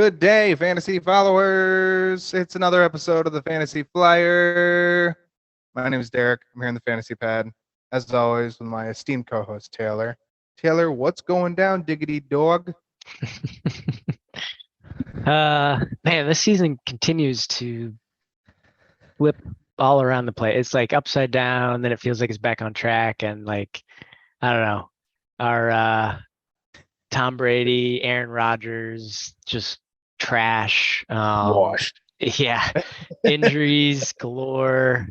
Good day, fantasy followers. It's another episode of the Fantasy Flyer. My name is Derek. I'm here in the Fantasy Pad, as always, with my esteemed co-host Taylor. Taylor, what's going down, diggity dog? Man, this season continues to flip all around the place. It's like upside down, then it feels like it's back on track, and like I don't know. Our Tom Brady, Aaron Rodgers, just trash. Washed. Yeah, injuries galore.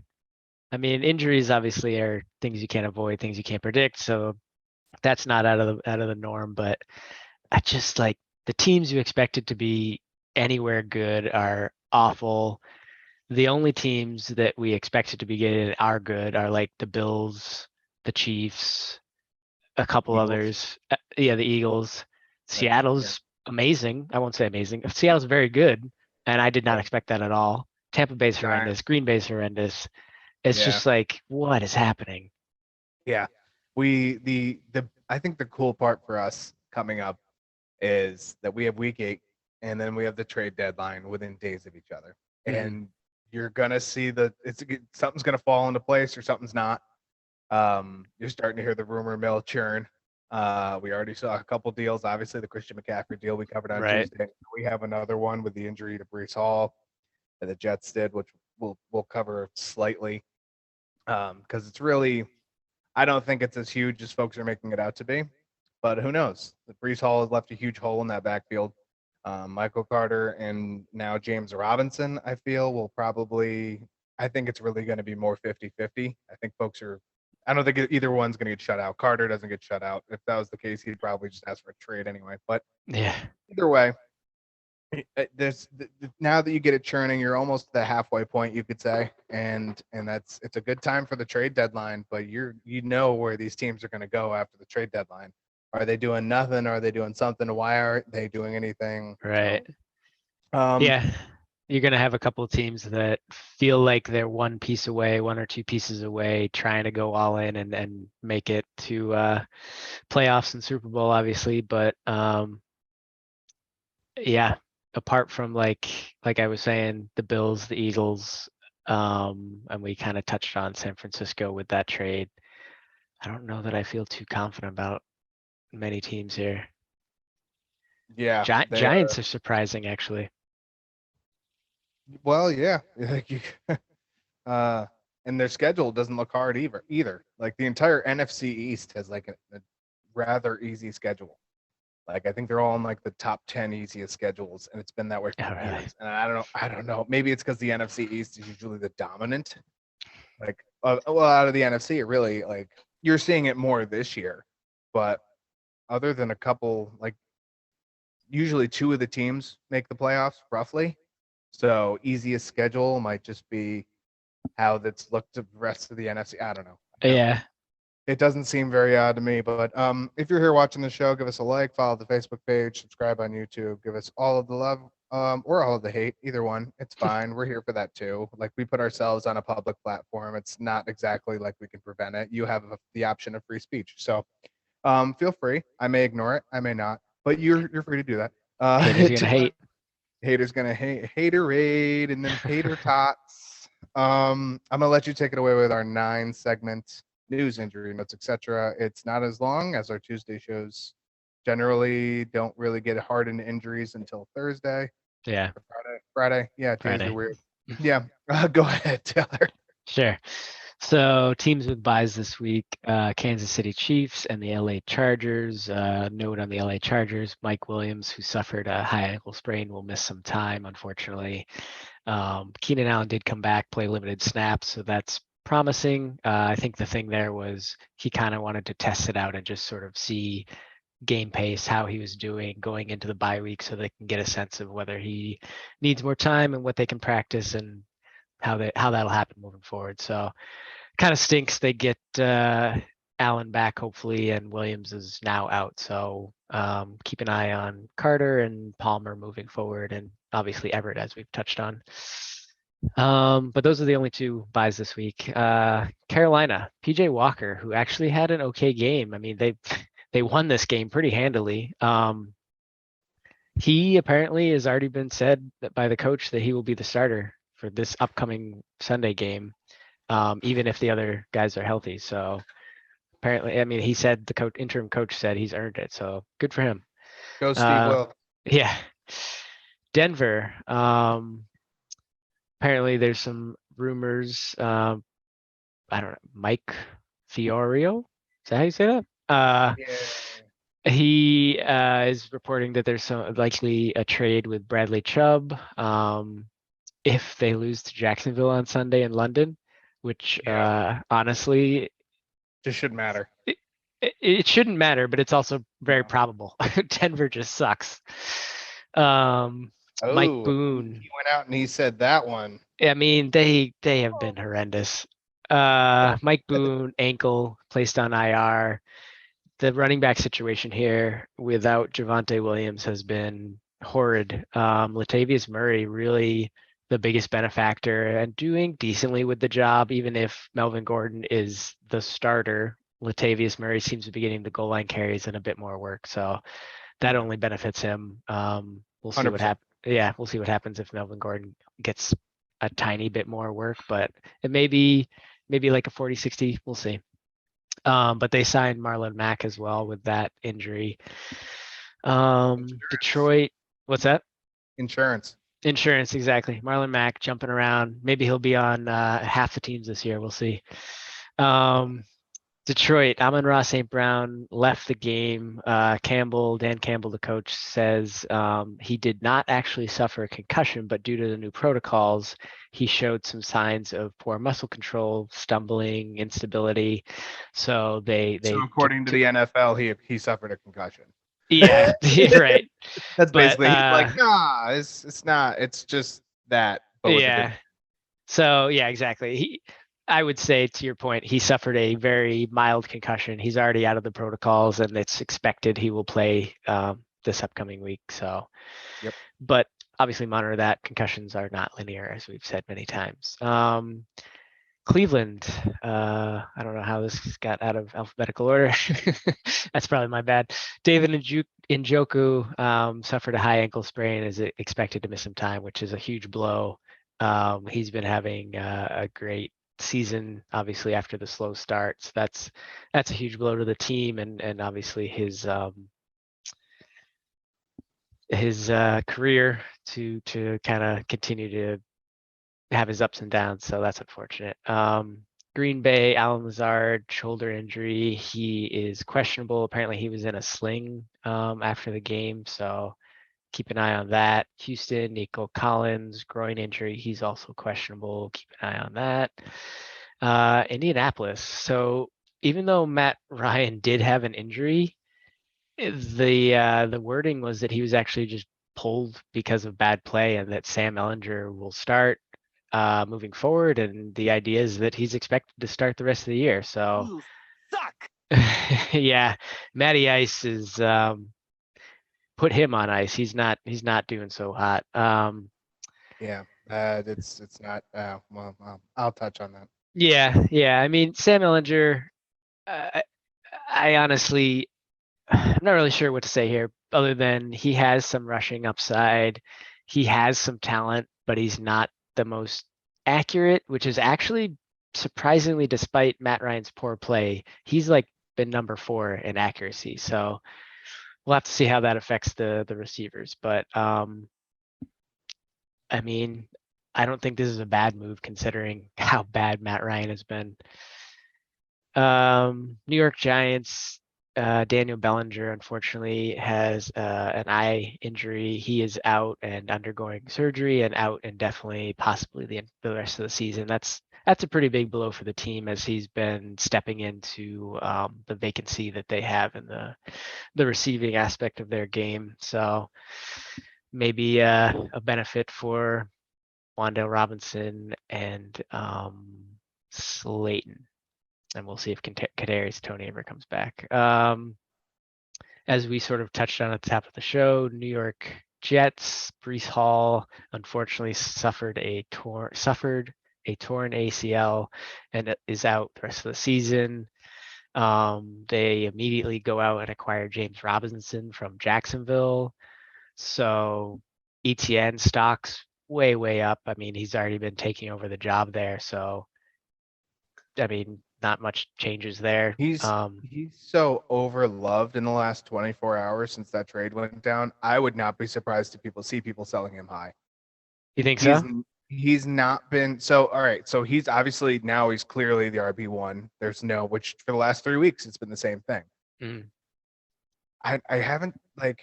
I mean, injuries obviously are things you can't avoid, things you can't predict. So that's not out of the norm. But I just like the teams you expected to be anywhere good are awful. The only teams that we expected to be good are good are like the Bills, the Chiefs, a couple Eagles. others. Yeah, the Eagles. Yeah. Seattle's amazing. I won't say amazing. Seattle's very good, and I did not expect that at all. Tampa Bay's horrendous. Giants. Green Bay's horrendous. It's Yeah. just like, what is happening? Yeah. I think the cool part for us coming up is that we have week 8 and then we have the trade deadline within days of each other. And you're gonna see something's gonna fall into place or something's not. You're starting to hear the rumor mill churn. We already saw a couple deals. Obviously, the Christian McCaffrey deal we covered on Right. Tuesday. We have another one with the injury to Brees Hall that the Jets did, which we'll cover slightly. Because it's really, I don't think it's as huge as folks are making it out to be. But who knows? The Brees Hall has left a huge hole in that backfield. Michael Carter and now James Robinson, I feel, will probably. I think it's really going to be more 50-50. I think folks are. I don't think either one's going to get shut out. Carter doesn't get shut out. If that was the case, he'd probably just ask for a trade anyway. But Yeah. either way, now that you get it churning, you're almost at the halfway point, you could say, and it's a good time for the trade deadline. But you know where these teams are going to go after the trade deadline. Are they doing nothing? Are they doing something? Why aren't they doing anything? Right. So, Yeah. You're going to have a couple of teams that feel like they're one piece away, one or two pieces away, trying to go all in and make it to playoffs and Super Bowl, obviously. But yeah, apart from like I was saying, the Bills, the Eagles, and we kind of touched on San Francisco with that trade. I don't know that I feel too confident about many teams here. yeah, Giants are surprising, actually. well, yeah, like and their schedule doesn't look hard either. Like the entire NFC East has like a rather easy schedule. Like I think they're all in like the top 10 easiest schedules, and it's been that way for Oh, really? years. And I don't know. Maybe it's because the NFC East is usually the dominant. Like, well, out of the NFC, it really like you're seeing it more this year. But other than a couple, like usually two of the teams make the playoffs roughly. So easiest schedule might just be how that's looked to the rest of the NFC. I don't know. Yeah. It doesn't seem very odd to me, but if you're here watching the show, give us a like, follow the Facebook page, subscribe on YouTube, give us all of the love or all of the hate, either one. It's fine. We're here for that too. Like we put ourselves on a public platform. It's not exactly like we can prevent it. You have the option of free speech, so feel free. I may ignore it, I may not, but you're free to do that. Haters are gonna hate. Haters gonna hate, haterade, and then hater tots. I'm gonna let you take it away with our 9 segment news, injury notes, etc. It's not as long as our Tuesday shows. Generally, don't really get hard into injuries until Thursday. Yeah. Friday. Yeah, days Friday. are weird. Yeah, go ahead, Taylor. Sure. So teams with buys this week, Kansas City Chiefs and the LA Chargers. Note on the LA Chargers, Mike Williams, who suffered a high ankle sprain, will miss some time, unfortunately. Keenan Allen did come back, play limited snaps, so that's promising. I think the thing there was he kind of wanted to test it out and just sort of see game pace, how he was doing going into the bye week so they can get a sense of whether he needs more time and what they can practice and how that'll happen moving forward. So kind of stinks they get Allen back hopefully, and Williams is now out. So keep an eye on Carter and Palmer moving forward, and obviously Everett, as we've touched on. But those are the only two buys this week. Carolina, PJ Walker, who actually had an okay game. I mean, they won this game pretty handily. He apparently has already been said that by the coach that he will be the starter for this upcoming Sunday game, even if the other guys are healthy. So apparently, I mean, he said the interim coach said he's earned it. So good for him. Go Steve Will. Yeah. Denver. Apparently there's some rumors. I don't know, Mike Fiorio. Is that how you say that? Yeah. He is reporting that there's some likely a trade with Bradley Chubb if they lose to Jacksonville on Sunday in London, which Yeah. honestly Just shouldn't matter. it shouldn't matter, but it's also very No. probable. Denver just sucks. Mike Oh, Boone. he went out and he said that one. I mean, they have been horrendous. Mike Boone, ankle, placed on IR. The running back situation here without Javonte Williams has been horrid. Latavius Murray really the biggest benefactor and doing decently with the job, even if Melvin Gordon is the starter. Latavius Murray seems to be getting the goal line carries and a bit more work, so that Yeah. only benefits him. We'll see what 100%. happens. Yeah, we'll see what happens if Melvin Gordon gets a tiny bit more work, but it may be maybe like a 40-60. We'll see. But they signed Marlon Mack as well with that injury. Detroit, what's that? Insurance. Insurance, exactly. Marlon Mack jumping around. Maybe he'll be on half the teams this year. We'll see. Detroit, Amon-Ra St. Brown left the game. Dan Campbell, the coach, says he did not actually suffer a concussion, but due to the new protocols, he showed some signs of poor muscle control, stumbling, instability. So they So according to the NFL, he suffered a concussion. yeah, right. That's But basically he's like, nah, it's not. It's just that, but with a yeah. different. So yeah, exactly. I would say to your point, he suffered a very mild concussion. He's already out of the protocols, and it's expected he will play this upcoming week. So, Yep. but obviously monitor that. Concussions are not linear, as we've said many times. Cleveland. I don't know how this got out of alphabetical order. That's probably my bad. David Njoku suffered a high ankle sprain, is expected to miss some time, which is a huge blow. He's been having a great season, obviously after the slow starts. That's a huge blow to the team, and obviously his career to kind of continue to have his ups and downs. So that's unfortunate. Green Bay, Alan Lazard, shoulder injury. He is questionable. Apparently, he was in a sling after the game, so keep an eye on that. Houston, Nico Collins, groin injury. He's also questionable. Keep an eye on that. Indianapolis. So even though Matt Ryan did have an injury, the wording was that he was actually just pulled because of bad play, and that Sam Ellinger will start moving forward. And the idea is that he's expected to start the rest of the year. So, You suck. yeah, Matty Ice is put him on ice. He's not doing so hot. Yeah. It's not. Well, I'll touch on that. Yeah. I mean, Sam Ellinger. I honestly, I'm not really sure what to say here, other than he has some rushing upside. He has some talent, but he's not the most accurate, which is actually surprisingly, despite Matt Ryan's poor play, he's like been number 4 in accuracy. So we'll have to see how that affects the receivers. But I mean, I don't think this is a bad move considering how bad Matt Ryan has been. New York Giants, Daniel Bellinger unfortunately has an eye injury. He is out and undergoing surgery and out indefinitely, possibly the rest of the season. That's a pretty big blow for the team, as he's been stepping into the vacancy that they have in the receiving aspect of their game. So maybe a benefit for Wandale Robinson and Slayton. And we'll see if Kadarius Toney ever comes back. As we sort of touched on at the top of the show, New York Jets, Breece Hall unfortunately suffered a torn ACL and is out the rest of the season. They immediately go out and acquire James Robinson from Jacksonville. So ETN stocks way up. I mean, he's already been taking over the job there. So, I mean, not much changes there. He's so overloved in the last 24 hours since that trade went down. I would not be surprised if people see people selling him high. You think He's so? he's not been so all right. So he's obviously now he's clearly the RB1. There's no which for the last 3 weeks it's been the same thing. Mm. I haven't like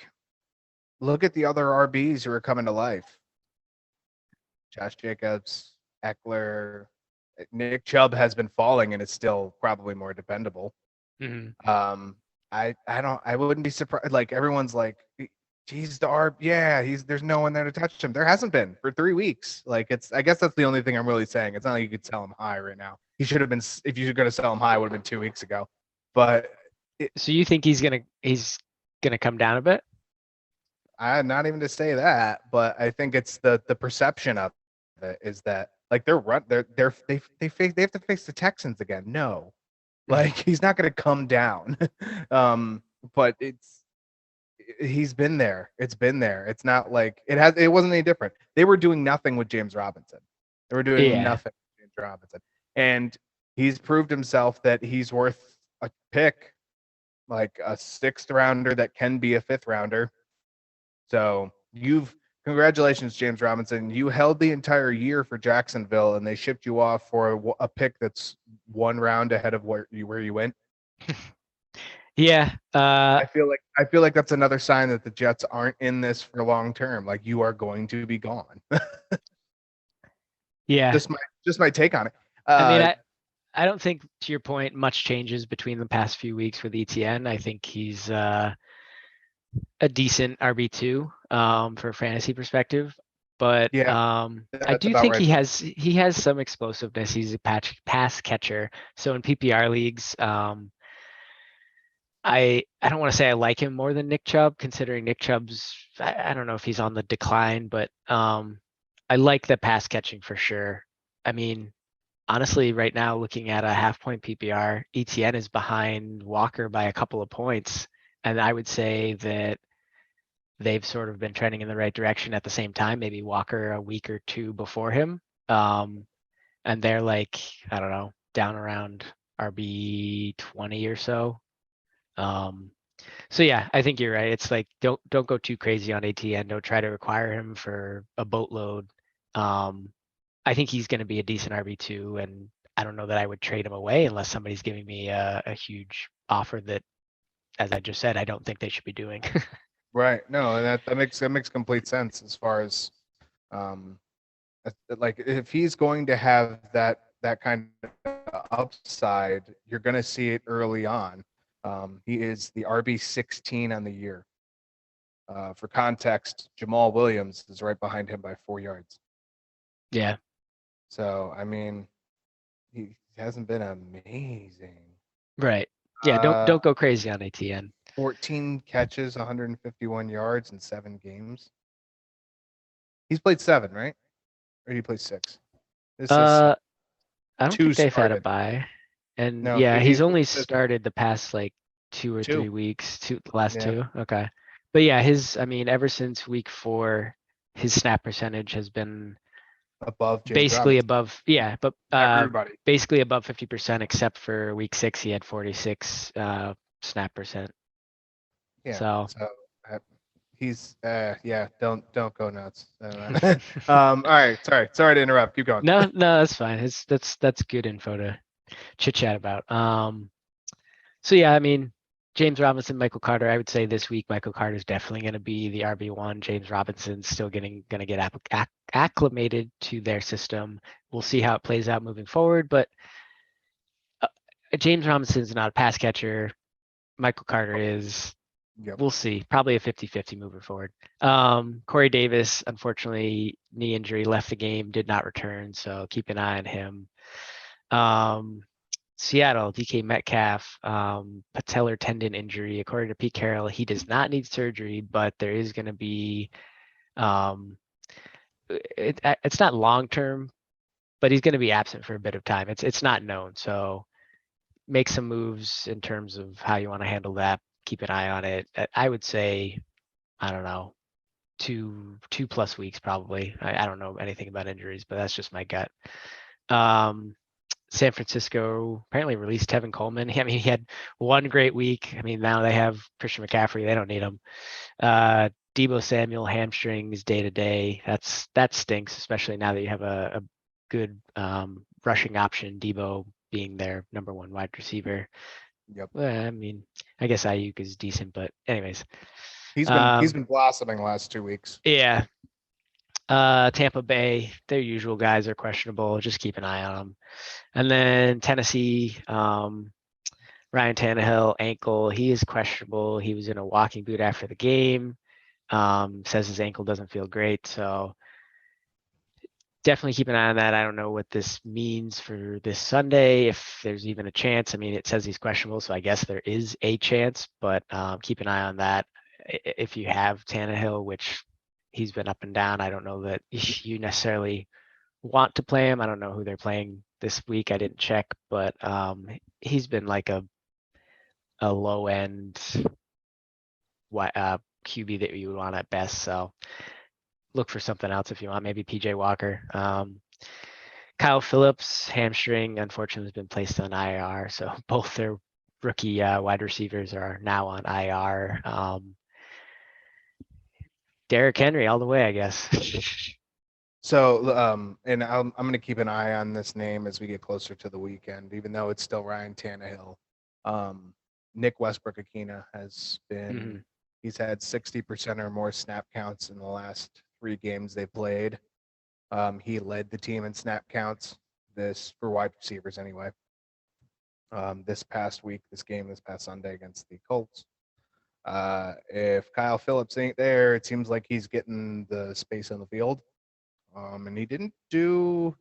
look at the other RBs who are coming to life. Josh Jacobs, Eckler, Nick Chubb has been falling and is still probably more dependable. Mhm. I wouldn't be surprised. Like everyone's like, he's the RB. Yeah, there's no one there to touch him. There hasn't been for 3 weeks. Like I guess that's the only thing I'm really saying. It's not like you could sell him high right now. He should have been if you're going to sell him high, it would have been 2 weeks ago. But So you think he's gonna come down a bit? I not even to say that, but I think it's the perception of it is that like they have to face the Texans again. No, like he's not going to come down. But he's been there. It's been there. It's not like it wasn't any different. They were doing nothing with James Robinson. They were doing Yeah. nothing with James Robinson. And he's proved himself that he's worth a pick, like a 6th rounder that can be a 5th rounder. So congratulations, James Robinson. You held the entire year for Jacksonville, and they shipped you off for a pick that's 1 round ahead of where you went. Yeah. I feel like that's another sign that the Jets aren't in this for long term. Like you are going to be gone. Yeah. just my take on it. I mean, I don't think, to your point, much changes between the past few weeks with ETN. I think he's a decent RB2 for fantasy perspective. But Yeah, I that's do about think right. he has some explosiveness. He's a pass catcher. So in PPR leagues, I don't want to say I like him more than Nick Chubb, considering Nick Chubb's I don't know if he's on the decline, but I like the pass catching for sure. I mean, honestly, right now looking at a half point PPR, ETN is behind Walker by a couple of points, and I would say that they've sort of been trending in the right direction at the same time. Maybe Walker a week or two before him, and they're like I don't know down around RB 20 or so. So yeah, I think you're right. It's like don't go too crazy on ATN. Don't try to require him for a boatload. I think he's going to be a decent RB2, and I don't know that I would trade him away unless somebody's giving me a huge offer that, as I just said, I don't think they should be doing. Right. No, and that makes complete sense as far as like if he's going to have that kind of upside, you're going to see it early on. He is the RB16 on the year. For context, Jamal Williams is right behind him by 4 yards. Yeah. So I mean, he hasn't been amazing. Right. Yeah. Don't go crazy on ATN. 14 catches, 151 yards in 7 games. He's played 7, right? Or did he play 6? This is I don't 2 think they've had a started. bye, and No, yeah, he's only this started the past like 2. 2 or 3 weeks. The last Yeah, 2. Okay. But yeah, I mean, ever since week 4, his snap percentage has been above James basically Robinson. above, yeah, but Everybody. basically above 50%, except for week 6, he had 46 snap percent. Yeah. So So he's yeah, don't go nuts. All right, sorry to interrupt. Keep going. no, that's fine. That's good info to chit chat about. So yeah, I mean, James Robinson, Michael Carter. I would say this week Michael Carter is definitely going to be the RB1. James Robinson's still going to get acclimated to their system. We'll see how it plays out moving forward. But James Robinson's not a pass catcher. Michael Carter is. Yep. We'll see. Probably a 50-50 moving forward. Corey Davis, unfortunately, knee injury, left the game, did not return. So keep an eye on him. Seattle, DK Metcalf, patellar tendon injury. According to Pete Carroll, he does not need surgery, but there is going to be, it's not long term, but he's going to be absent for a bit of time. It's not known. So make some moves in terms of how you want to handle that. Keep an eye on it. I would say, I don't know, two plus weeks probably. I don't know anything about injuries, but that's just my gut. San Francisco apparently released Tevin Coleman. I mean, he had one great week. I mean, now they have Christian McCaffrey. They don't need him. Debo Samuel hamstrings day to day. That stinks, especially now that you have a good rushing option. Debo being their number one wide receiver. Yep. Well, I mean, I guess Ayuk is decent, but anyways. He's been blossoming the last 2 weeks. Yeah. Tampa Bay, their usual guys are questionable. Just keep an eye on them. And then Tennessee, Ryan Tannehill ankle, he is questionable. He was in a walking boot after the game. Says his ankle doesn't feel great. So definitely keep an eye on that. I don't know what this means for this Sunday, if there's even a chance. I mean, it says he's questionable, so I guess there is a chance, but keep an eye on that. If you have Tannehill, which he's been up and down, I don't know that you necessarily want to play him. I don't know who they're playing this week. I didn't check, but he's been like a low end QB that you would want at best. So look for something else if you want. Maybe PJ Walker. Kyle Phillips hamstring unfortunately has been placed on IR. So both their rookie wide receivers are now on IR. Derrick Henry all the way, I guess. So, and I'm going to keep an eye on this name as we get closer to the weekend, even though it's still Ryan Tannehill. Nick Westbrook-Akina has been, he's had 60% or more snap counts in the last 3 games they played. He led the team in snap counts for wide receivers anyway. This past Sunday against the Colts. If Kyle Phillips ain't there, it seems like he's getting the space on the field. And he didn't do.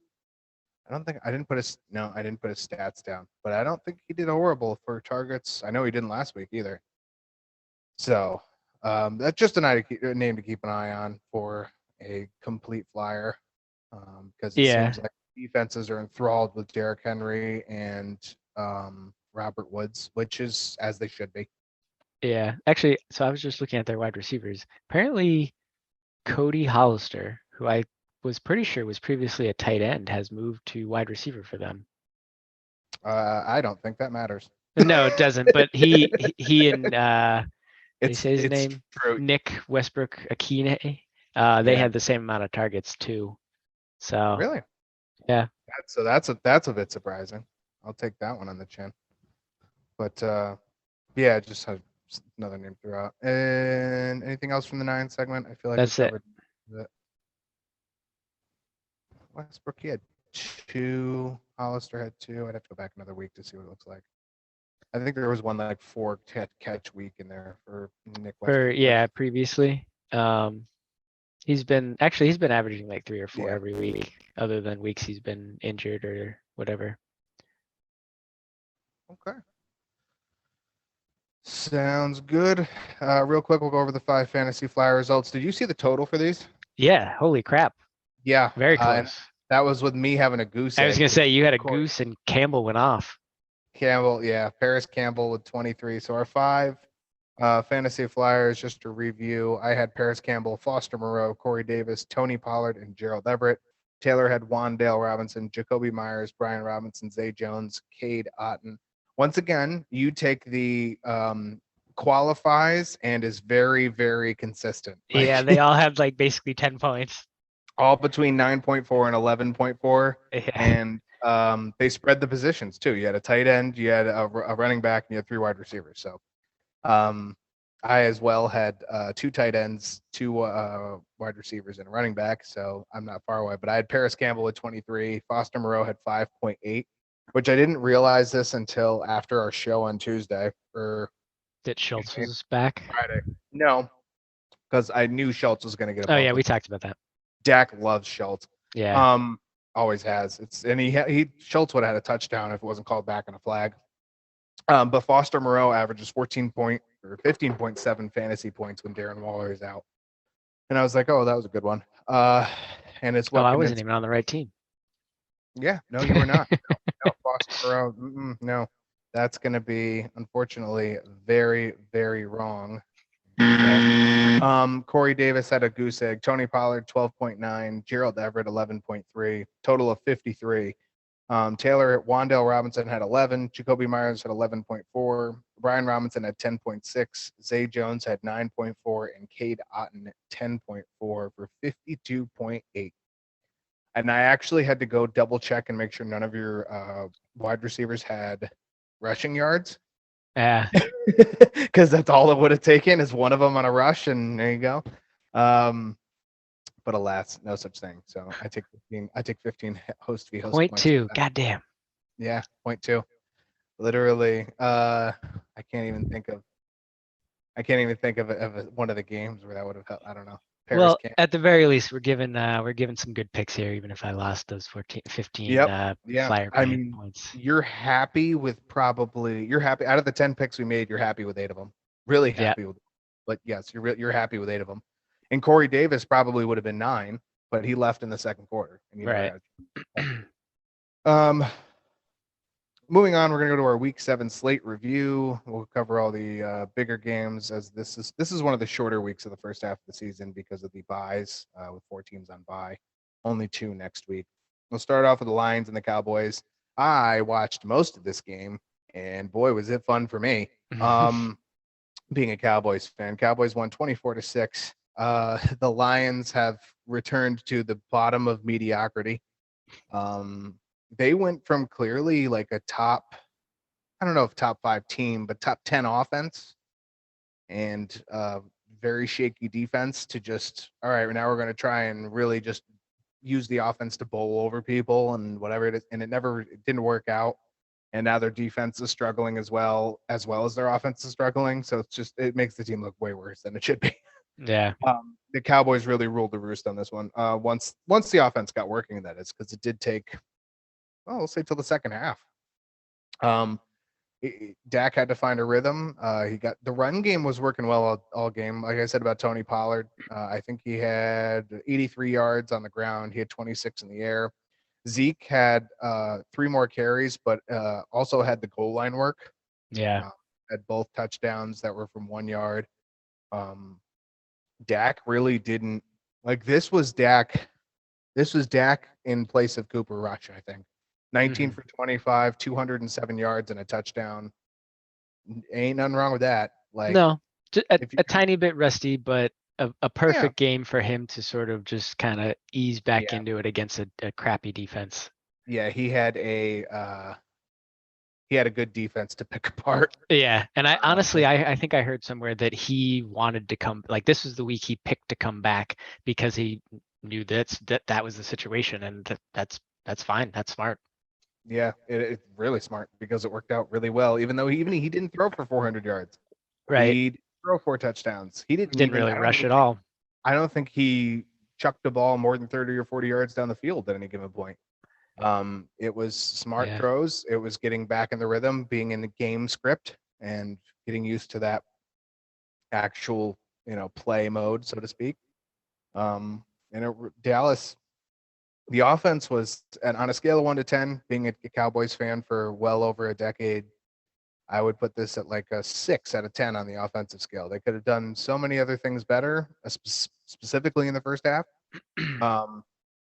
I didn't put his stats down, but I don't think he did horrible for targets. I know he didn't last week either. So that's just a name to keep an eye on for a complete flyer, because it seems like defenses are enthralled with Derrick Henry and Robert Woods, which is as they should be. Yeah, actually, so I was just looking at their wide receivers. Apparently, Cody Hollister, who I was pretty sure was previously a tight end, has moved to wide receiver for them. I don't think that matters. No, it doesn't. But he and they say his name, true. Nick Westbrook-Akina. They had the same amount of targets too. So really, yeah. That's a bit surprising. I'll take that one on the chin. But yeah, just have another name throughout. And anything else from the 9 segment? I feel like That's it. Westbrook, he had 2. Hollister had 2. I'd have to go back another week to see what it looks like. I think there was one like 4 catch week in there for Nick Westbrook. Previously. He's been averaging like 3 or 4 every week, other than weeks he's been injured or whatever. Okay. Sounds good. Real quick, we'll go over the 5 fantasy flyer results. Did you see the total for these? Yeah, holy crap. Yeah. Very close. That was with me having a goose egg. I was going to say, you had a goose and Campbell went off. Campbell, yeah. Paris Campbell with 23. So our 5 fantasy flyers, just to review, I had Paris Campbell, Foster Moreau, Corey Davis, Tony Pollard, and Gerald Everett. Taylor had Wandale Robinson, Jacoby Myers, Brian Robinson, Zay Jones, Cade Otton. Once again, you take the qualifies and is very, very consistent. Yeah, they all had like basically 10 points. All between 9.4 and 11.4. Yeah. And they spread the positions too. You had a tight end, you had a running back, and you had 3 wide receivers. So I as well had 2 tight ends, 2 wide receivers, and a running back. So I'm not far away. But I had Paris Campbell with 23. Foster Moreau had 5.8, which I didn't realize this until after our show on Tuesday. That Schultz was back? Friday. No, because I knew Schultz was going to get a Oh, yeah, we talked about that. Dak loves Schultz. Yeah. Always has. Schultz would have had a touchdown if it wasn't called back on a flag. But Foster Moreau averages 15.7 fantasy points when Darren Waller is out. And I was like, oh, that was a good one. And it's what I wasn't even on the right team. Yeah, no, you were not. No, Foster Moreau, no. That's going to be, unfortunately, very, very wrong. Corey Davis had a goose egg. Tony Pollard 12.9. Gerald Everett 11.3. Total of 53. Taylor Wandale Robinson had 11. Jacoby Myers had 11.4. Brian Robinson had 10.6. Zay Jones had 9.4, and Cade Otton 10.4 for 52.8. And I actually had to go double check and make sure none of your wide receivers had rushing yards. Yeah. Because that's all it would have taken is one of them on a rush, and there you go. But alas, no such thing. So I take 15. I take 15 host v host. 0.2. Goddamn. Yeah, 0.2. Literally, I can't even think of one of the games where that would have helped. I don't know. Well, at the very least, we're given some good picks here, even if I lost those 15 yeah. flyer I mean, points. You're happy out of the 10 picks we made, you're happy with 8 of them. Really happy with. But yes, you're happy with 8 of them. And Corey Davis probably would have been 9, but he left in the second quarter. And right. Moving on, we're going to go to our Week 7 slate review. We'll cover all the bigger games, as this is one of the shorter weeks of the first half of the season because of the buys, with 4 teams on bye. Only 2 next week. We'll start off with the Lions and the Cowboys. I watched most of this game, and boy, was it fun for me. Being a Cowboys fan, Cowboys won 24-6. The Lions have returned to the bottom of mediocrity. They went from clearly like a top, I don't know if top 5 team, but top 10 offense and very shaky defense to just, all right, now we're going to try and really just use the offense to bowl over people and whatever it is. And it didn't work out. And now their defense is struggling as well as their offense is struggling. So it makes the team look way worse than it should be. Yeah. The Cowboys really ruled the roost on this one. Once the offense got working, that is, because it did take, we'll say till the second half. Dak had to find a rhythm. The run game was working well all game. Like I said about Tony Pollard, I think he had 83 yards on the ground. He had 26 in the air. Zeke had 3 more carries, but also had the goal line work. Yeah. Had both touchdowns that were from 1 yard. Dak really didn't this was Dak. This was Dak in place of Cooper Rush, I think. 19 for 25, 207 yards and a touchdown. Ain't nothing wrong with that. No, a tiny bit rusty, but a perfect game for him to sort of just kind of ease back into it against a crappy defense. Yeah, he had a good defense to pick apart. Yeah, and I honestly, I think I heard somewhere that he wanted to come, this was the week he picked to come back because he knew that was the situation, and that's fine. That's smart. Yeah, it's really smart because it worked out really well. Even though he didn't throw for 400 yards, right? He didn't throw 4 touchdowns. He didn't really rush at all. I don't think he chucked the ball more than 30 or 40 yards down the field at any given point. It was smart throws. It was getting back in the rhythm, being in the game script, and getting used to that actual play mode, so to speak. Dallas. The offense was, and on a scale of 1 to 10, being a Cowboys fan for well over a decade, I would put this at like a 6 out of 10 on the offensive scale. They could have done so many other things better, specifically in the first half.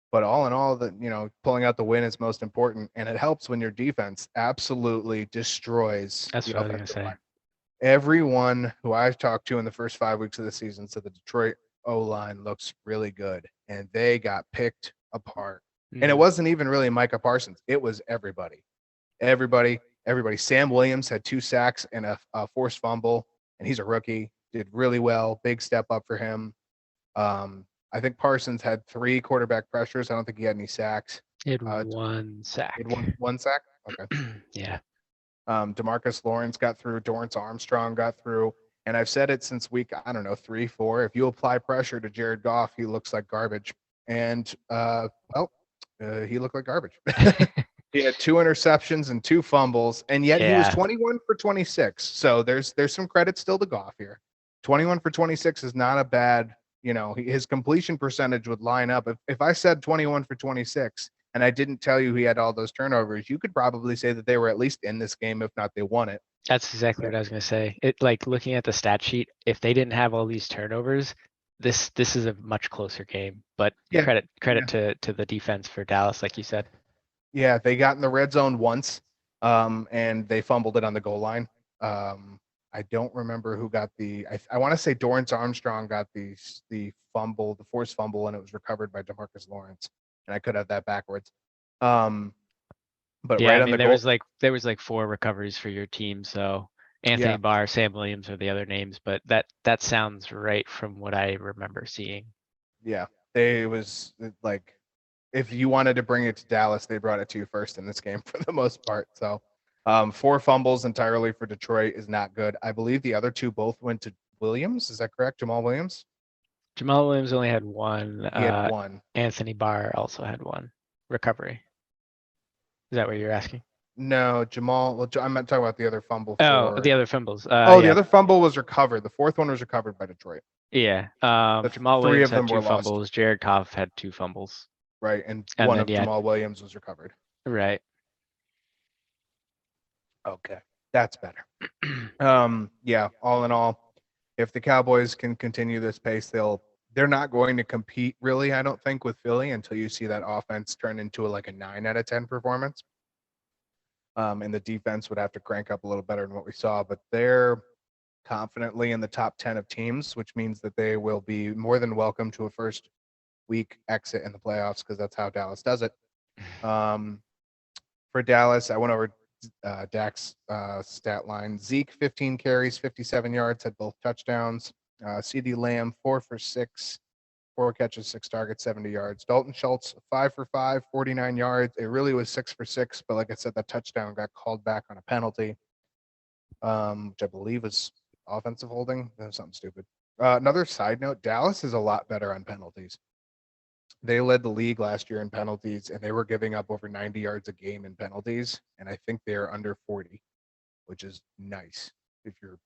But all in all, pulling out the win is most important, and it helps when your defense absolutely destroys. That's what I was gonna say. Everyone who I've talked to in the first 5 weeks of the season said the Detroit O-line looks really good, and they got picked apart. And it wasn't even really Micah Parsons. It was everybody. Sam Williams had 2 sacks and a forced fumble, and he's a rookie. Did really well. Big step up for him. I think Parsons had 3 quarterback pressures. I don't think he had any sacks. He had 1 sack. He had one sack? Okay. Yeah. DeMarcus Lawrence got through. Dorrance Armstrong got through. And I've said it since week, 3, 4. If you apply pressure to Jared Goff, he looks like garbage. And, he looked like garbage. He had 2 interceptions and 2 fumbles, and yet he was 21 for 26. So there's some credit still to Goff here. 21 for 26 is not a bad, his completion percentage would line up. If I said 21 for 26 and I didn't tell you he had all those turnovers, you could probably say that they were at least in this game. If not, they won it. That's exactly what I was gonna say. It like looking at the stat sheet, if they didn't have all these turnovers, this is a much closer game. But Yeah, credit yeah, to the defense for Dallas, like you said. yeah. They got in the red zone once, and they fumbled it on the goal line. I don't remember who got the. I want to say Dorrance Armstrong got the fumble, the forced fumble, and it was recovered by Demarcus Lawrence. And I could have that backwards. Um, but Yeah, right I on mean the goal. there was like 4 recoveries for your team. So Anthony Yeah, Barr, Sam Williams are the other names, but that sounds right from what I remember seeing. yeah. They it was like if you wanted to bring it to Dallas, they brought it to you first in this game for the most part. So, 4 fumbles entirely for Detroit is not good. I believe the other 2 both went to Williams. Is that correct? Jamal Williams? Jamal Williams only had one. He had one. Anthony Barr also had one recovery. Is that what you're asking? No, Jamal. Well, I'm not talking about the other fumble Oh, for. the other fumbles. Oh, the Yeah, other fumble was recovered. The 4th one was recovered by Detroit. yeah. The Jamal 3 Williams of had them were two lost, fumbles. Jared Goff had 2 fumbles, right? And and one then of yeah, Jamal Williams was recovered. right. Okay, that's better. Yeah, all in all, if the Cowboys can continue this pace, they're not going to compete really, I don't think, with Philly until you see that offense turn into like a 9 out of 10 performance. And the defense would have to crank up a little better than what we saw, but they're confidently in the top 10 of teams, which means that they will be more than welcome to a first week exit in the playoffs because that's how Dallas does it. For Dallas, I went over Dak's stat line. Zeke, 15 carries, 57 yards, had both touchdowns. CD Lamb, 4 for 6, 4 catches, 6 targets, 70 yards. Dalton Schultz, 5 for 5, 49 yards. It really was 6 for 6, but like I said, that touchdown got called back on a penalty, which I believe was offensive holding. That was something stupid. Another side note, Dallas is a lot better on penalties. They led the league last year in penalties, and they were giving up over 90 yards a game in penalties. And I think they're under 40, which is nice if you're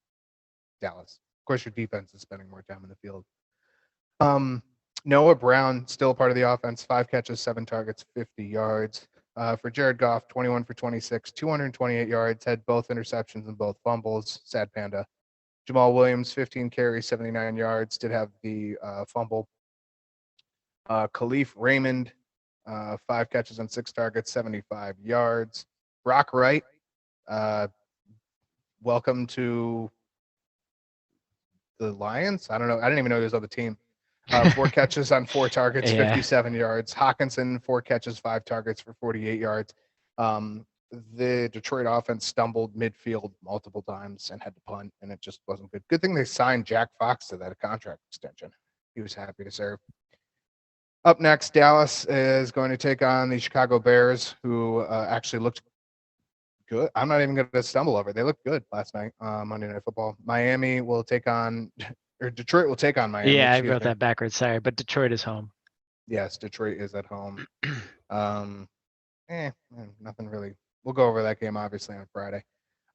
Dallas. Of course, your defense is spending more time in the field. Noah Brown, still part of the offense, 5 catches, 7 targets, 50 yards. For Jared Goff, 21 for 26, 228 yards, had both interceptions and both fumbles. Sad panda. Jamal Williams, 15 carries, 79 yards, did have the fumble. Khalif Raymond, 5 catches on 6 targets, 75 yards. Brock Wright, welcome to the Lions. I don't know. I didn't even know he was on the team. 4 catches on 4 targets, Yeah. 57 yards. Hawkinson, 4 catches, 5 targets for 48 yards. The Detroit offense stumbled midfield multiple times and had to punt, and it just wasn't good. Good thing they signed Jack Fox to that contract extension. He was happy to serve. Up next, Dallas is going to take on the Chicago Bears, who actually looked good. I'm not even going to stumble over it. They looked good last night, Monday Night Football. Miami will take on, or Detroit will take on Miami. Yeah, I Excuse wrote me. that backwards. Sorry, but Detroit is home. Yes, Detroit is at home. Nothing really. We'll go over that game obviously on Friday.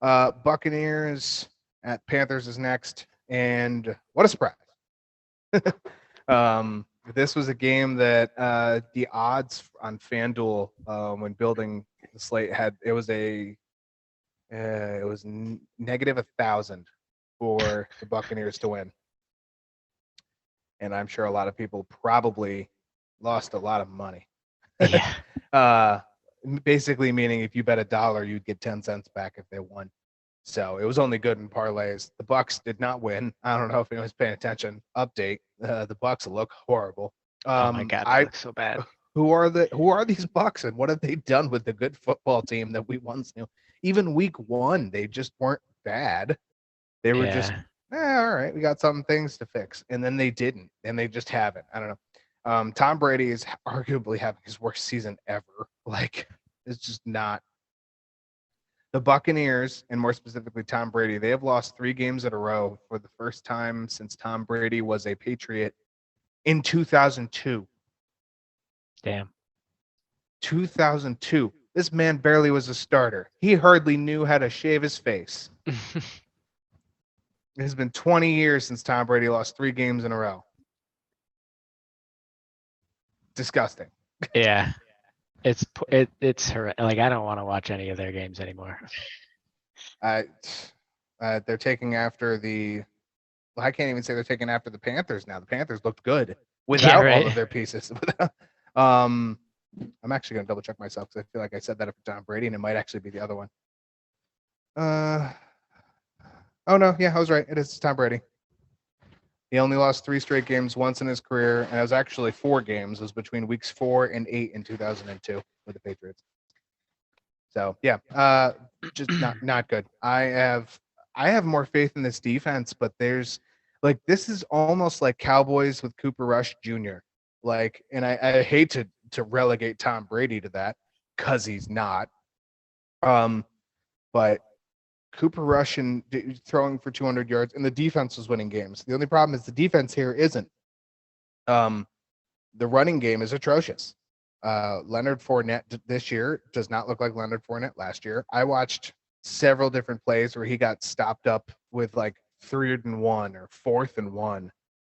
Buccaneers at Panthers is next, and what a surprise! This was a game that the odds on FanDuel when building the slate it was negative 1,000 for the Buccaneers to win, and I'm sure a lot of people probably lost a lot of money. Yeah. Basically meaning if you bet $1, you'd get 10 cents back if they won. So it was only good in parlays. The Bucks did not win. I don't know if anyone's paying attention. Update: the Bucks look horrible. Oh my God, they look so bad. Who are these Bucks and what have they done with the good football team that we once knew? Even week 1, they just weren't bad. They were just all right. We got some things to fix, and then they didn't, and they just haven't. I don't know. Tom Brady is arguably having his worst season ever. Like it's just not. The Buccaneers, and more specifically Tom Brady, they have lost 3 games in a row for the first time since Tom Brady was a Patriot in 2002. Damn. 2002. This man barely was a starter. He hardly knew how to shave his face. It has been 20 years since Tom Brady lost 3 games in a row. Disgusting. Yeah. It's like I don't want to watch any of their games anymore. They're taking after the. Well, I can't even say they're taking after the Panthers now. The Panthers looked good without all right. of their pieces. I'm actually going to double check myself because I feel like I said that for Tom Brady, and it might actually be the other one. Oh no, yeah, I was right. It is Tom Brady. He only lost 3 straight games once in his career, and it was actually 4 games. It was between weeks 4 and 8 in 2002 with the Patriots. So yeah, just not good. I have more faith in this defense, but there's like this is almost like Cowboys with Cooper Rush Jr. Like, and I hate to relegate Tom Brady to that because he's not. But Cooper Rush and throwing for 200 yards, and the defense was winning games. The only problem is the defense here isn't. The running game is atrocious. Leonard Fournette this year does not look like Leonard Fournette last year. I watched several different plays where he got stopped up with like 3rd and 1 or 4th and 1,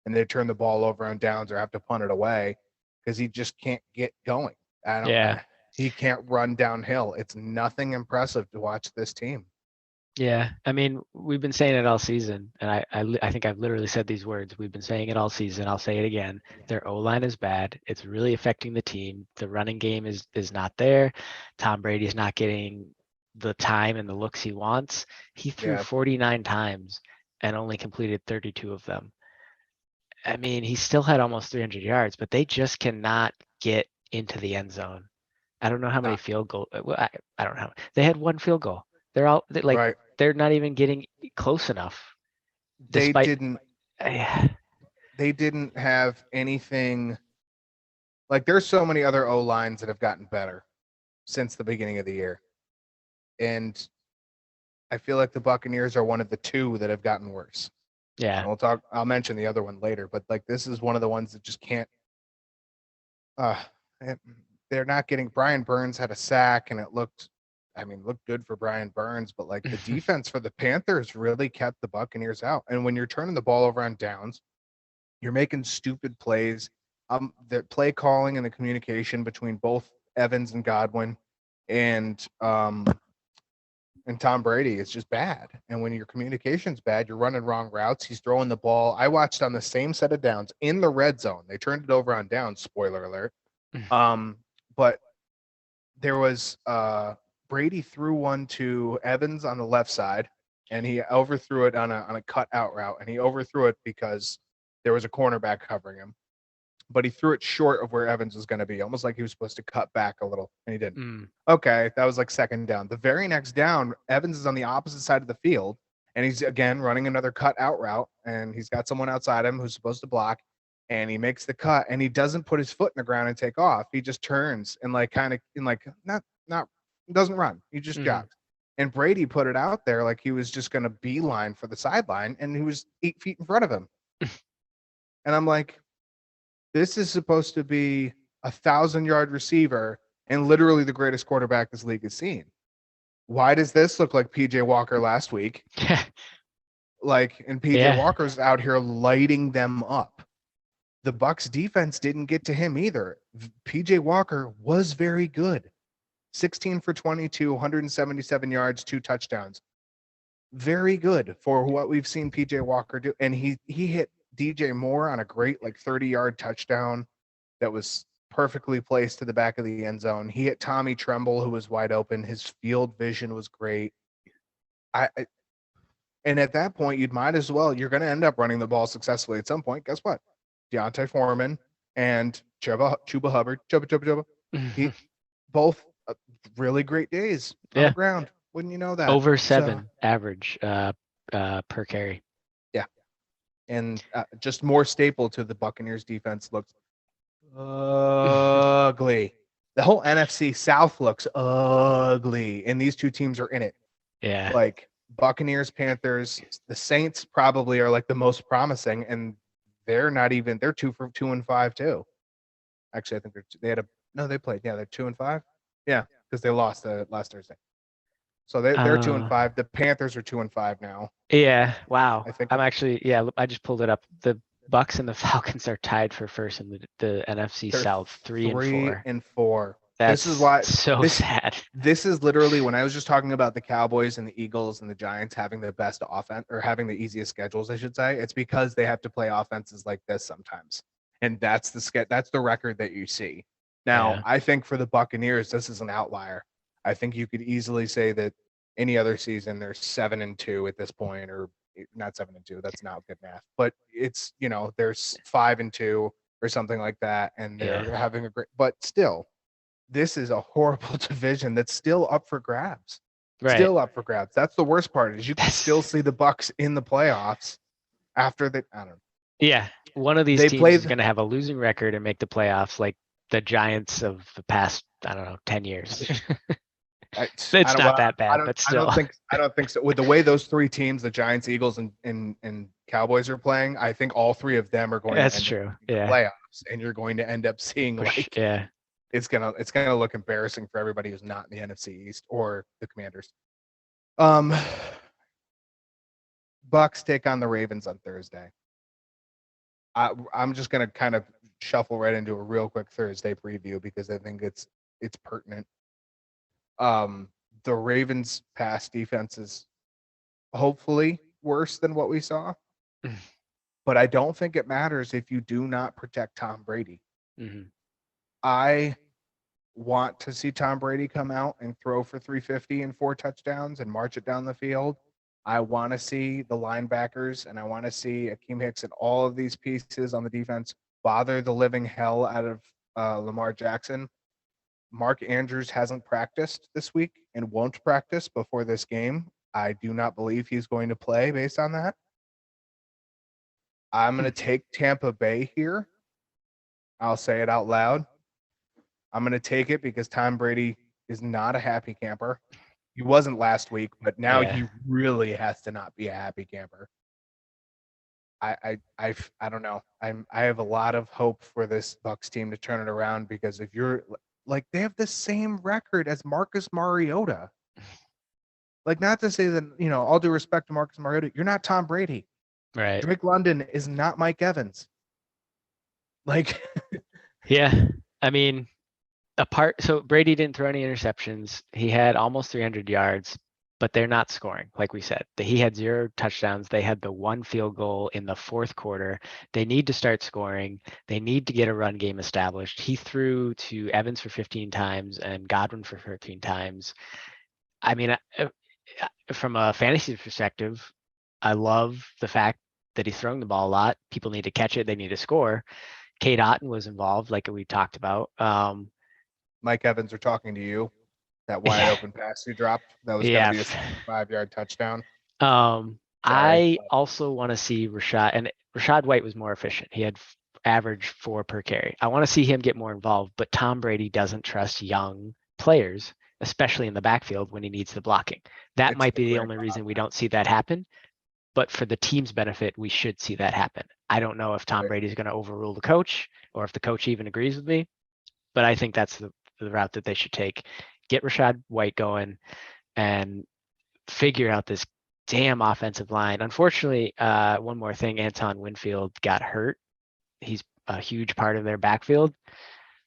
and they turn the ball over on downs or have to punt it away because he just can't get going. He can't run downhill. It's nothing impressive to watch this team. Yeah, I mean, we've been saying it all season, and I think I've literally said these words. We've been saying it all season. I'll say it again. Their O-line is bad. It's really affecting the team. The running game is not there. Tom Brady's not getting the time and the looks he wants. He threw 49 times and only completed 32 of them. I mean, he still had almost 300 yards, but they just cannot get into the end zone. I don't know how many field goals. Well, I don't know. They had 1 field goal. They're not even getting close enough. They didn't have anything. Like, there's so many other O lines that have gotten better since the beginning of the year, and I feel like the Buccaneers are one of the 2 that have gotten worse. Yeah, I'll mention the other one later, but like this is one of the ones that just can't. They're not getting. Brian Burns had a sack, and it looked good for Brian Burns, but like the defense for the Panthers really kept the Buccaneers out. And when you're turning the ball over on downs, you're making stupid plays. The play calling and the communication between both Evans and Godwin and Tom Brady is just bad. And when your communication's bad, you're running wrong routes. He's throwing the ball. I watched on the same set of downs in the red zone. They turned it over on downs, spoiler alert. But there was Brady threw one to Evans on the left side, and he overthrew it on a cut out route, and he overthrew it because there was a cornerback covering him. But he threw it short of where Evans was going to be, almost like he was supposed to cut back a little, and he didn't. Okay, that was like 2nd down. The very next down, Evans is on the opposite side of the field, and he's again running another cut out route, and he's got someone outside him who's supposed to block, and he makes the cut, and he doesn't put his foot in the ground and take off. He just turns and not doesn't run. He just jogs. And Brady put it out there like he was just going to beeline for the sideline, and he was 8 feet in front of him. And I'm like, this is supposed to be a 1,000-yard receiver and literally the greatest quarterback this league has seen. Why does this look like PJ Walker last week? And PJ Walker's out here lighting them up. The Bucs defense didn't get to him either. PJ Walker was very good. 16 for 22, 177 yards, 2 touchdowns. Very good for what we've seen PJ Walker do. And he hit DJ Moore on a great 30-yard touchdown that was perfectly placed to the back of the end zone. He hit Tommy Tremble, who was wide open. His field vision was great. And at that point, you'd might as well. You're going to end up running the ball successfully at some point. Guess what? Deontay Foreman and Chuba Hubbard, he both really great days on the ground. Wouldn't you know that? Over 7 average per carry. Yeah, and just more staple to the Buccaneers defense. Looks ugly. The whole NFC South looks ugly, and these 2 teams are in it. Yeah, like Buccaneers, Panthers, the Saints probably are like the most promising, and they're not even. They're 2 for 2 and 5 too. Actually, I think they played. Yeah, they're 2 and 5. Yeah, because they lost last Thursday. So they're 2 and 5. The Panthers are 2 and 5 now. Yeah. Wow. I'm actually. Yeah. I just pulled it up. The Bucs and the Falcons are tied for first in the NFC South, 3 and 4. 3 and 4. That's This is why so this sad. this is literally when I was just talking about the Cowboys and the Eagles and the Giants having the best offense or having the easiest schedules, I should say. It's because they have to play offenses like this sometimes. And that's the record that you see. Now, Yeah. I think for the Buccaneers, this is an outlier. I think you could easily say that any other season they're 7-2 at this point, or not 7-2. That's not good math, but it's there's 5-2 or something like that, and they're Yeah. having a great. But still, this is a horrible division that's still up for grabs. Right. Still up for grabs. That's the worst part is you can still see the Bucks in the playoffs after the. I don't know. Yeah. One of these They teams play is going to have a losing record and make the playoffs, like the Giants of the past, I don't know, 10 years. It's not that bad, but still. I don't think so. With the way those three teams, the Giants, Eagles, and Cowboys are playing, I think all three of them are going That's to end true. up in the Yeah. playoffs, and you're going to end up seeing like Yeah. it's gonna look embarrassing for everybody who's not in the NFC East or the Commanders. Bucks take on the Ravens on Thursday. I'm just gonna kind of shuffle right into a real quick Thursday preview because I think it's pertinent. The Ravens' pass defense is hopefully worse than what we saw, but I don't think it matters if you do not protect Tom Brady. Mm-hmm. I want to see Tom Brady come out and throw for 350 and 4 touchdowns and march it down the field. I want to see the linebackers and I want to see Akeem Hicks and all of these pieces on the defense bother the living hell out of Lamar Jackson. Mark Andrews hasn't practiced this week and won't practice before this game. I do not believe he's going to play based on that. I'm going to take Tampa Bay here. I'll say it out loud. I'm going to take it because Tom Brady is not a happy camper. He wasn't last week, but now he really has to not be a happy camper. I don't know. I have a lot of hope for this Bucks team to turn it around because if you're like they have the same record as Marcus Mariota. Like not to say that, all due respect to Marcus Mariota, you're not Tom Brady. Right. Drake London is not Mike Evans. Like yeah. I mean, so Brady didn't throw any interceptions. He had almost 300 yards, but they're not scoring, like we said. He had 0 touchdowns. They had the 1 field goal in the fourth quarter. They need to start scoring. They need to get a run game established. He threw to Evans for 15 times and Godwin for 13 times. I mean, from a fantasy perspective, I love the fact that he's throwing the ball a lot. People need to catch it. They need to score. Kate Otten was involved, like we talked about. Mike Evans are talking to you. That wide open pass you dropped. That was going to be a 5-yard touchdown. I also want to see Rashad, and Rashad White was more efficient. He had average 4 per carry. I want to see him get more involved, but Tom Brady doesn't trust young players, especially in the backfield when he needs the blocking. That might be the only reason we don't see that happen. But for the team's benefit, we should see that happen. I don't know if Tom Brady is going to overrule the coach or if the coach even agrees with me, but I think that's the route that they should take. Get Rashad White going and figure out this damn offensive line. Unfortunately, one more thing, Anton Winfield got hurt. He's a huge part of their backfield.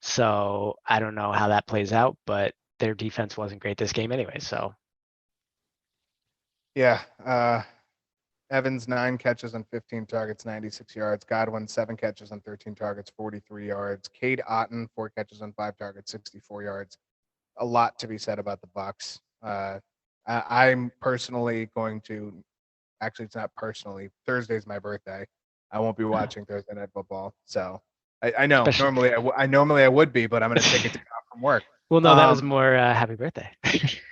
So I don't know how that plays out, but their defense wasn't great this game anyway. So yeah, Evans 9 catches on 15 targets, 96 yards. Godwin 7 catches on 13 targets, 43 yards. Cade Otten 4 catches on 5 targets, 64 yards. A lot to be said about the Bucks. I'm personally going to. Actually, it's not personally. Thursday's my birthday. I won't be watching Thursday Night Football, so I know normally I would be, but I'm going to take it off from work. Well, no, that was more happy birthday.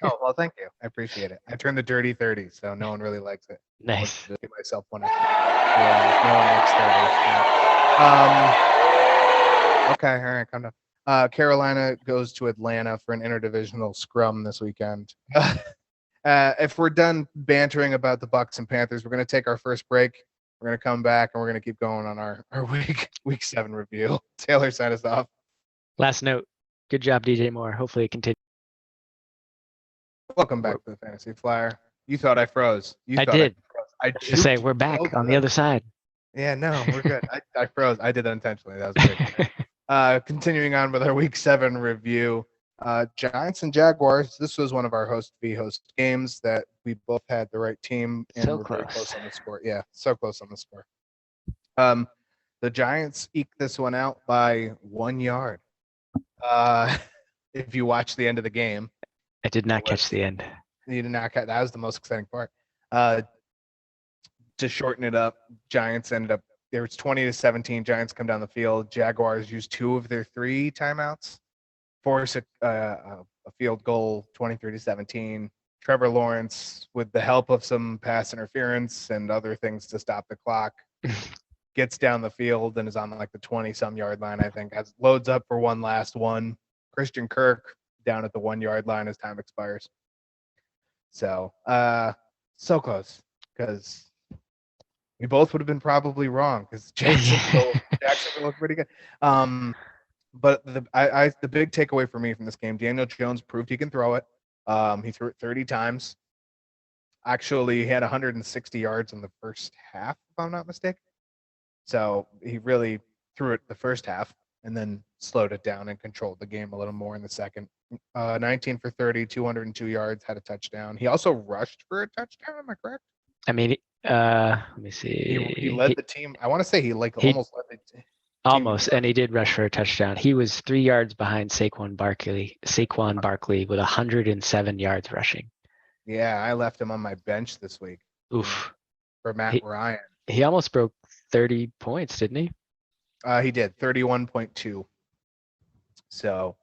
Oh, well, thank you. I appreciate it. I turned the dirty 30, so no one really likes it. Nice. I'll give myself one. Yeah, no one likes 30. Okay, all right, calm down. Carolina goes to Atlanta for an interdivisional scrum this weekend. If we're done bantering about the Bucks and Panthers, we're going to take our first break. We're going to come back and we're going to keep going on our week 7 review. Taylor, sign us off. Last note. Good job, DJ Moore. Hopefully it continues. Welcome back to the Fantasy Flyer. You thought I froze. I did. I just say we're back on the other side. Yeah, no, we're good. I froze. I did that intentionally. That was great. Continuing on with our week 7 review. Giants and Jaguars. This was one of our host v host games that we both had the right team and So were very close. close on the score. Yeah, so close on the score. The Giants eked this one out by 1 yard. If you watch the end of the game, I did not catch the end. you did not catch. That was the most exciting part. To shorten it up, Giants ended up there was 20-17. Giants come down the field. Jaguars used 2 of their 3 timeouts, force a field goal, 23-17. Trevor Lawrence, with the help of some pass interference and other things to stop the clock, gets down the field and is on like the 20-some yard line, I think, as loads up for one last one. Christian Kirk down at the 1 yard line as time expires. So, so close, because we both would have been probably wrong, because Jacksonville looked pretty good. But the big takeaway for me from this game, Daniel Jones proved he can throw it. He threw it 30 times. Actually, he had 160 yards in the first half, if I'm not mistaken. So he really threw it the first half and then slowed it down and controlled the game a little more in the second. 19 for 30, 202 yards, had a touchdown. He also rushed for a touchdown. Am I correct? I mean, let me see. He led the team. I want to say he almost led the team. Almost, and he did rush for a touchdown. He was 3 yards behind Saquon Barkley with 107 yards rushing. Yeah, I left him on my bench this week. Oof. For Matt Ryan. He almost broke 30 points, didn't he? He did, 31.2. So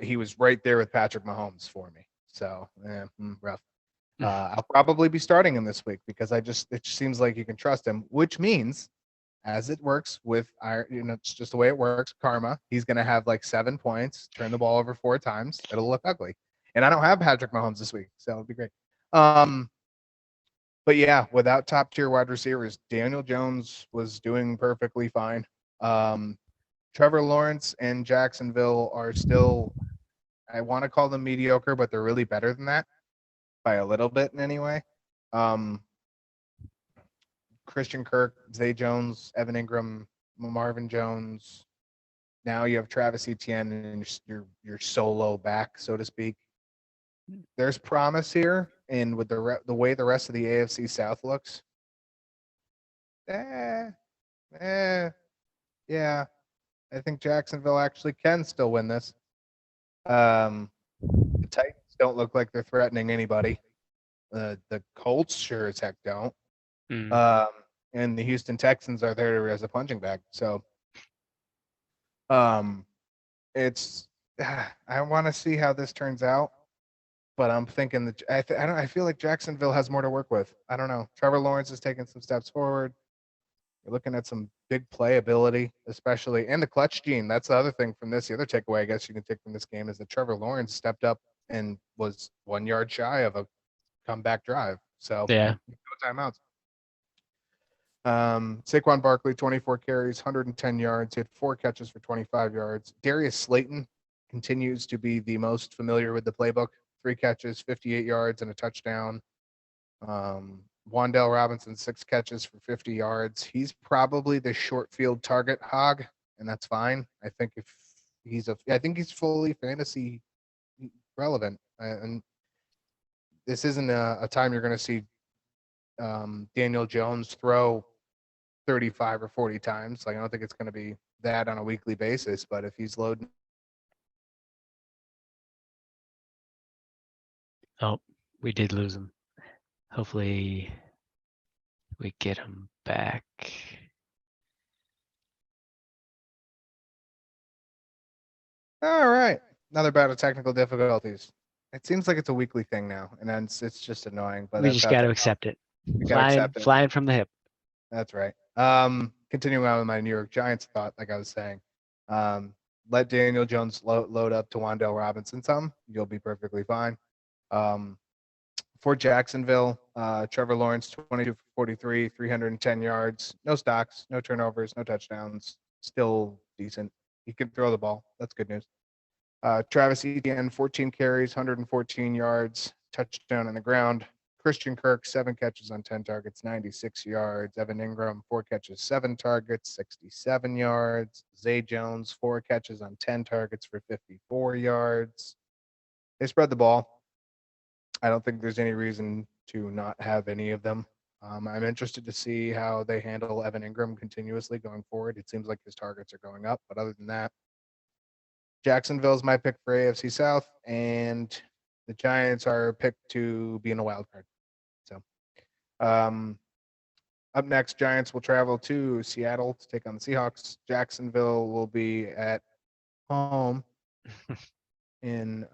he was right there with Patrick Mahomes for me. So rough. I'll probably be starting him this week because it just seems like you can trust him, which means, as it works with it's just the way it works, karma. He's gonna have like 7 points, turn the ball over 4 times. It'll look ugly. And I don't have Patrick Mahomes this week, so it'll be great. But yeah, without top tier wide receivers, Daniel Jones was doing perfectly fine. Trevor Lawrence and Jacksonville are still, I want to call them mediocre, but they're really better than that by a little bit in any way. Christian Kirk, Zay Jones, Evan Ingram, Marvin Jones. Now you have Travis Etienne and your solo back, so to speak. There's promise here, and with the way the rest of the AFC South looks, yeah, I think Jacksonville actually can still win this. The Titans don't look like they're threatening anybody. The Colts sure as heck don't. And the Houston Texans are there as a punching bag. So, it's I want to see how this turns out, but I'm thinking that I feel like Jacksonville has more to work with. I don't know. Trevor Lawrence is taking some steps forward. You're looking at some big playability, especially, and the clutch gene. That's the other thing from this. The other takeaway I guess you can take from this game is that Trevor Lawrence stepped up and was 1 yard shy of a comeback drive. So yeah, no timeouts. Saquon Barkley, 24 carries, 110 yards. He had 4 catches for 25 yards. Darius Slayton continues to be the most familiar with the playbook. 3 catches, 58 yards, and a touchdown. Wan'Dale Robinson, 6 catches for 50 yards. He's probably the short field target hog, and that's fine. I think I think he's fully fantasy relevant, and this isn't a time you're going to see Daniel Jones throw 35 or 40 times. Like, I don't think it's going to be that on a weekly basis, but if he's loading. Oh, we did lose him. Hopefully we get him back. All right. Another bout of technical difficulties. It seems like it's a weekly thing now, and then it's just annoying. But We just got to accept it. Flying from the hip. That's right. Continuing on with my New York Giants thought, like I was saying, let Daniel Jones load up to Wan'Dale Robinson some. You'll be perfectly fine. For Jacksonville, Trevor Lawrence, 22 for 43, 310 yards. No stocks, no turnovers, no touchdowns. Still decent. He can throw the ball. That's good news. Travis Etienne, 14 carries, 114 yards, touchdown on the ground. Christian Kirk, 7 catches on 10 targets, 96 yards. Evan Ingram, 4 catches, 7 targets, 67 yards. Zay Jones, 4 catches on 10 targets for 54 yards. They spread the ball. I don't think there's any reason to not have any of them. I'm interested to see how they handle Evan Ingram continuously going forward. It seems like his targets are going up, but other than that, Jacksonville's my pick for AFC South, and the Giants are picked to be in a wild card. So, up next, Giants will travel to Seattle to take on the Seahawks. Jacksonville will be at home in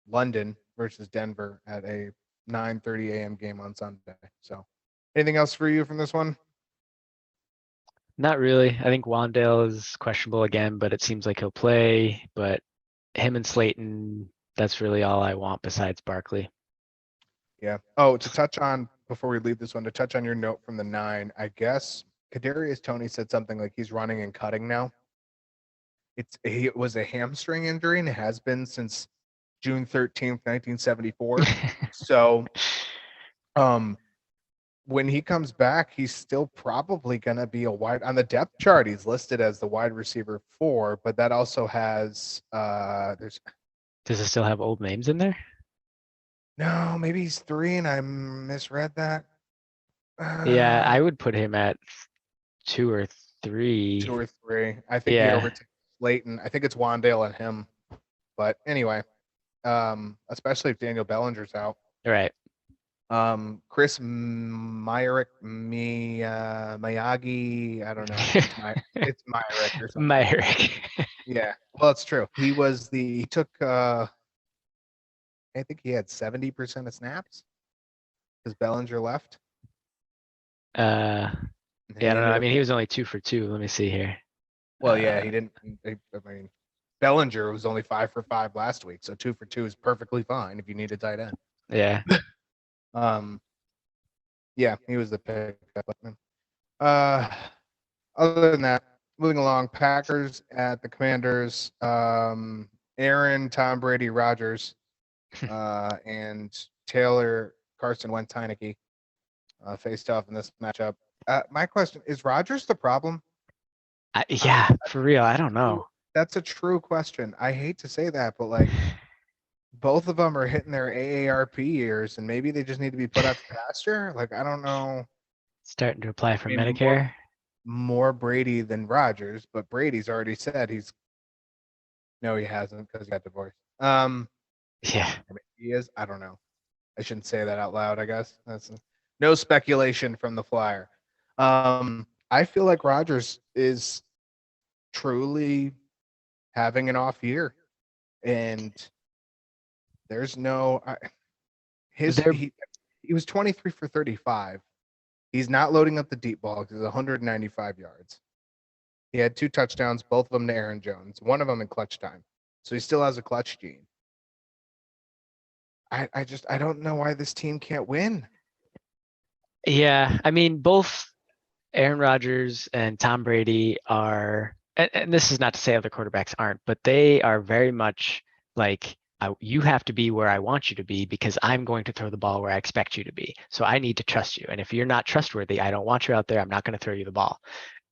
London versus Denver at a 9:30 a.m. game on Sunday. So, anything else for you from this one? Not really. I think Wandale is questionable again, but it seems like he'll play. But him and Slayton, that's really all I want besides Barkley. Yeah. Oh, to touch on before we leave this one, to touch on your note from the 9, I guess Kadarius Toney said something like he's running and cutting now. It was a hamstring injury and it has been since June 13th, 1974. So, when he comes back, he's still probably going to be a wide on the depth chart. He's listed as the wide receiver 4, but that also has there's Does it still have old names in there? no, maybe he's 3 and I misread that. Yeah, I would put him at 2 or 3. 2 or 3. I think he Yeah, overtakes Slayton. I think it's Wandale and him. But anyway, especially if Daniel Bellinger's out. right. Chris Myrick, Miyagi, I don't know. It's Myrick or something. Myrick. Yeah, well, it's true. He took, I think he had 70% of snaps because Bellinger left. Yeah, I don't know. I mean, he He was only 2 for 2. Let me see here. well, yeah, he didn't. I mean, Bellinger was only 5 for 5 last week, so 2 for 2 is perfectly fine if you need a tight end. Yeah. Yeah, he was the pick. Other than that, moving along, Packers at the Commanders. Aaron, Tom Brady, Rodgers, and Taylor, Carson Wentz, Heineke faced off in this matchup. My question is: Rodgers the problem? Yeah, for real. I don't know. That's a true question. I hate to say that, but like both of them are hitting their AARP years, and maybe they just need to be put out to pasture. Like I don't know. Starting to apply for I mean, Medicare. More Brady than Rodgers, but Brady's already said he's. No, he hasn't because he got divorced. Yeah. I mean, he is. I don't know. I shouldn't say that out loud. I guess that's no speculation from the Flyer. I feel like Rodgers is truly having an off year, and there's no he was 23 for 35. He's not loading up the deep ball because he's 195 yards. He had 2 touchdowns, both of them to Aaron Jones, one of them in clutch time. So he still has a clutch gene. I don't know why this team can't win. Yeah. I mean, both Aaron Rodgers and Tom Brady are, and this is not to say other quarterbacks aren't, but they are very much like, you have to be where I want you to be because I'm going to throw the ball where I expect you to be. So I need to trust you. And if you're not trustworthy, I don't want you out there. I'm not going to throw you the ball.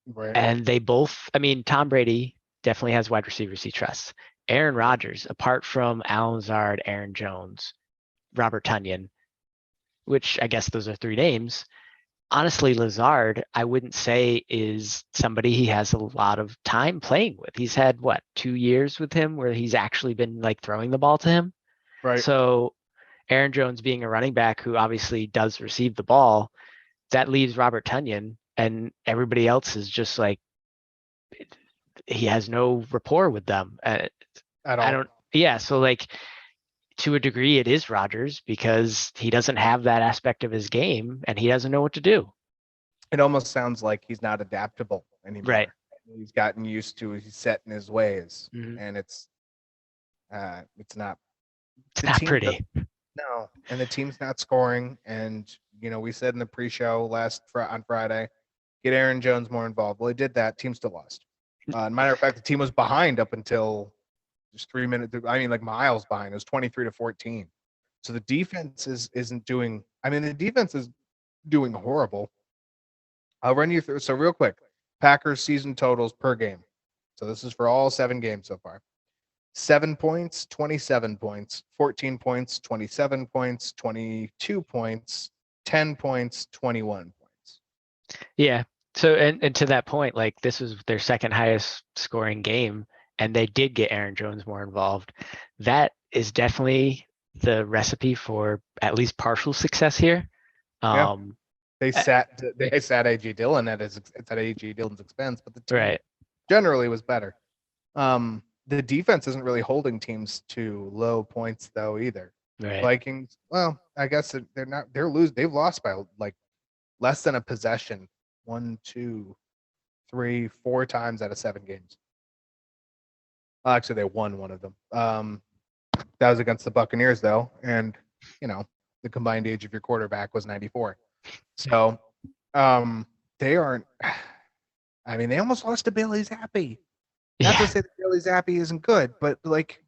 Right. And they both, I mean, Tom Brady definitely has wide receivers he trusts. Aaron Rodgers, apart from Alan Lazard, Aaron Jones, Robert Tunyon, which I guess those are 3 names. Honestly, Lazard, I wouldn't say is somebody he has a lot of time playing with. He's had 2 years with him where he's actually been like throwing the ball to him. Right. So Aaron Jones being a running back who obviously does receive the ball, that leaves Robert Tunyon, and everybody else is just like, he has no rapport with them. At all. So like, to a degree, it is Rodgers because he doesn't have that aspect of his game and he doesn't know what to do. It almost sounds like he's not adaptable anymore. Right. He's gotten used to, he's set in his ways, Mhm. and it's not. It's not pretty. No, and the team's not scoring. And we said in the pre-show on Friday, get Aaron Jones more involved. Well, he did that. Team still lost. Matter of fact, the team was behind up until just 3 minutes. I mean, like miles behind. It was 23-14. So the defense isn't doing. I mean, the defense is doing horrible. I'll run you through. So real quick, Packers season totals per game. So this is for all 7 games so far. 7 points, 27 points, 14 points, 27 points, 22 points, 10 points, 21 points. Yeah. So and to that point, like this was their second highest scoring game, and they did get Aaron Jones more involved. That is definitely the recipe for at least partial success here. Yeah. Um, They sat AJ Dillon at AJ Dillon's expense, but the team right. generally was better. The defense isn't really holding teams to low points though either. Right. Vikings, well, I guess they're not. They're lose. They've lost by like less than a possession. 1, 2, 3, 4 times out of 7 games. Actually, they won one of them. That was against the Buccaneers though, and the combined age of your quarterback was 94. So they aren't. I mean, they almost lost to Bailey Zappi. Not to say that Bailey Zappi isn't good, but like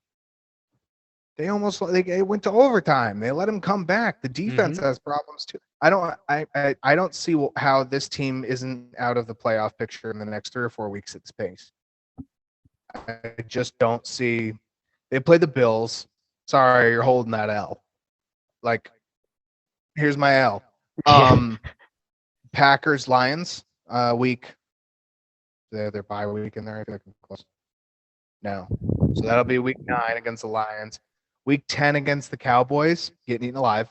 they went to overtime. They let him come back. The defense has problems too. I don't see how this team isn't out of the playoff picture in the next 3 or 4 weeks at this pace. I just don't see. They play the Bills. Sorry, you're holding that L. Like, here's my L. Packers, Lions, week. They're bye week in there. I feel like I'm close. No. So that'll be week 9 against the Lions. Week 10 against the Cowboys, getting eaten alive.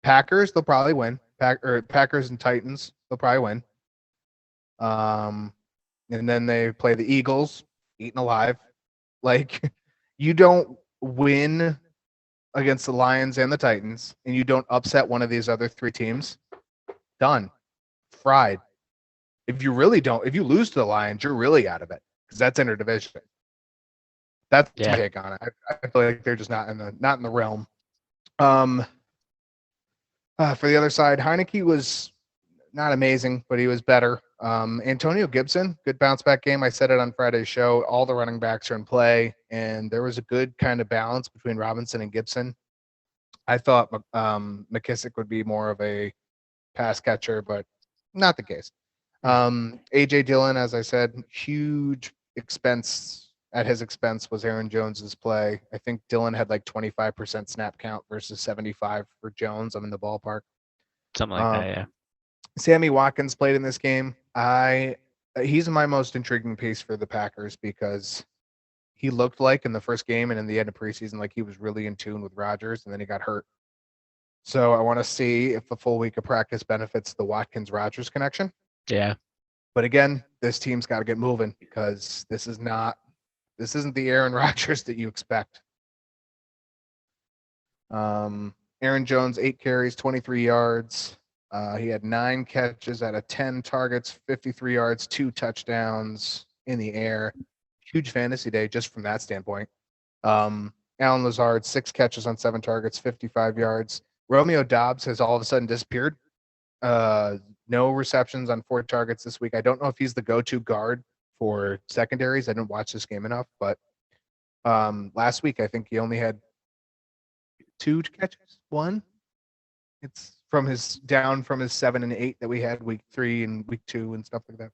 Packers, they'll probably win. Packers and Titans, they'll probably win. And then they play the Eagles, eaten alive. Like, you don't win against the Lions and the Titans, and you don't upset one of these other 3 teams. Done. Fried. If you lose to the Lions, you're really out of it because that's interdivision. That's my take on it. I feel like they're just not in the realm. For the other side, Heineke was not amazing, but he was better. Antonio Gibson, good bounce back game. I said it on Friday's show. All the running backs are in play, and there was a good kind of balance between Robinson and Gibson. I thought McKissick would be more of a pass catcher, but not the case. AJ Dillon, as I said, huge expense. At his expense was Aaron Jones's play. I think Dillon had like 25% snap count versus 75 for Jones. I'm in the ballpark. Something like that, yeah. Sammy Watkins played in this game. He's my most intriguing piece for the Packers because he looked like in the first game and in the end of preseason like he was really in tune with Rodgers, and then he got hurt. So I want to see if the full week of practice benefits the Watkins-Rodgers connection. Yeah. But again, this team's got to get moving because this isn't the Aaron Rodgers that you expect. Aaron Jones, 8 carries, 23 yards. He had 9 catches out of 10 targets, 53 yards, 2 touchdowns in the air. Huge fantasy day just from that standpoint. Alan Lazard, 6 catches on 7 targets, 55 yards. Romeo Doubs has all of a sudden disappeared. No receptions on 4 targets this week. I don't know if he's the go-to guard for secondaries. I didn't watch this game enough, but last week I think he only had 2 catches. 1. It's from his 7 and 8 that we had week 3 and week 2 and stuff like that.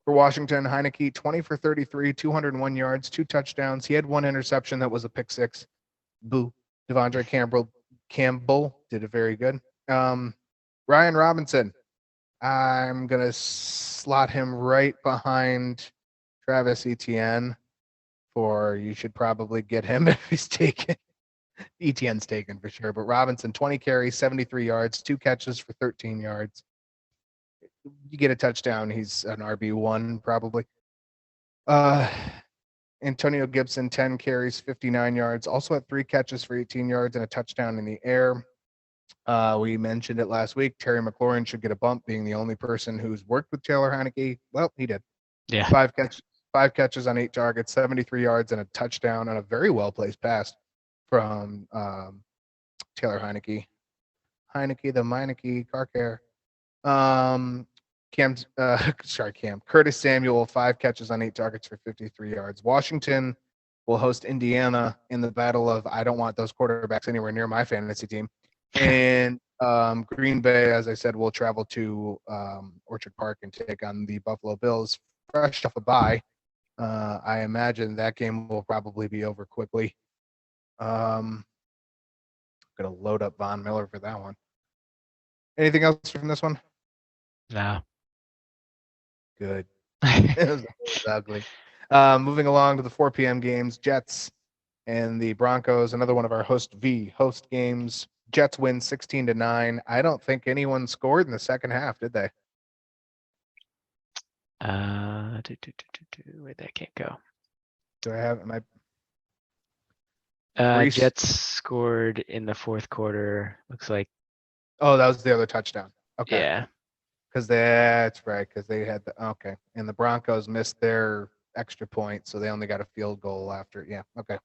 For Washington, Heineke, 20 for 33, 201 yards, 2 touchdowns. He had 1 interception that was a pick 6. Boo. Devondre Campbell did it very good. Ryan Robinson, I'm going to slot him right behind Travis Etienne you should probably get him if he's taken. Etienne's taken for sure, but Robinson, 20 carries, 73 yards, 2 catches for 13 yards. You get a touchdown, he's an RB1 probably. Antonio Gibson, 10 carries, 59 yards, also had 3 catches for 18 yards and a touchdown in the air. We mentioned it last week. Terry McLaurin should get a bump, being the only person who's worked with Taylor Heineke. Well, he did. Yeah. 5 catches on 8 targets, 73 yards and a touchdown on a very well-placed pass from Taylor Heineke. Heineke, the Meineke, car care. Cam. Curtis Samuel, 5 catches on 8 targets for 53 yards. Washington will host Indiana in the battle of I don't want those quarterbacks anywhere near my fantasy team. And Green Bay, as I said, will travel to Orchard Park and take on the Buffalo Bills, fresh off a bye. I imagine that game will probably be over quickly. I'm gonna load up Von Miller for that one. Anything else from this one? No. Good. It was ugly. Moving along to the 4 p.m. games, Jets and the Broncos, another one of our host games. Jets win 16-9. I don't think anyone scored in the second half, did they? Where'd that game go? Do I have Brees? Jets scored in the fourth quarter. Looks like. Oh, that was the other touchdown. Okay. Yeah. Because that's right. Because they had okay, and the Broncos missed their extra point, so they only got a field goal after. Yeah. Okay.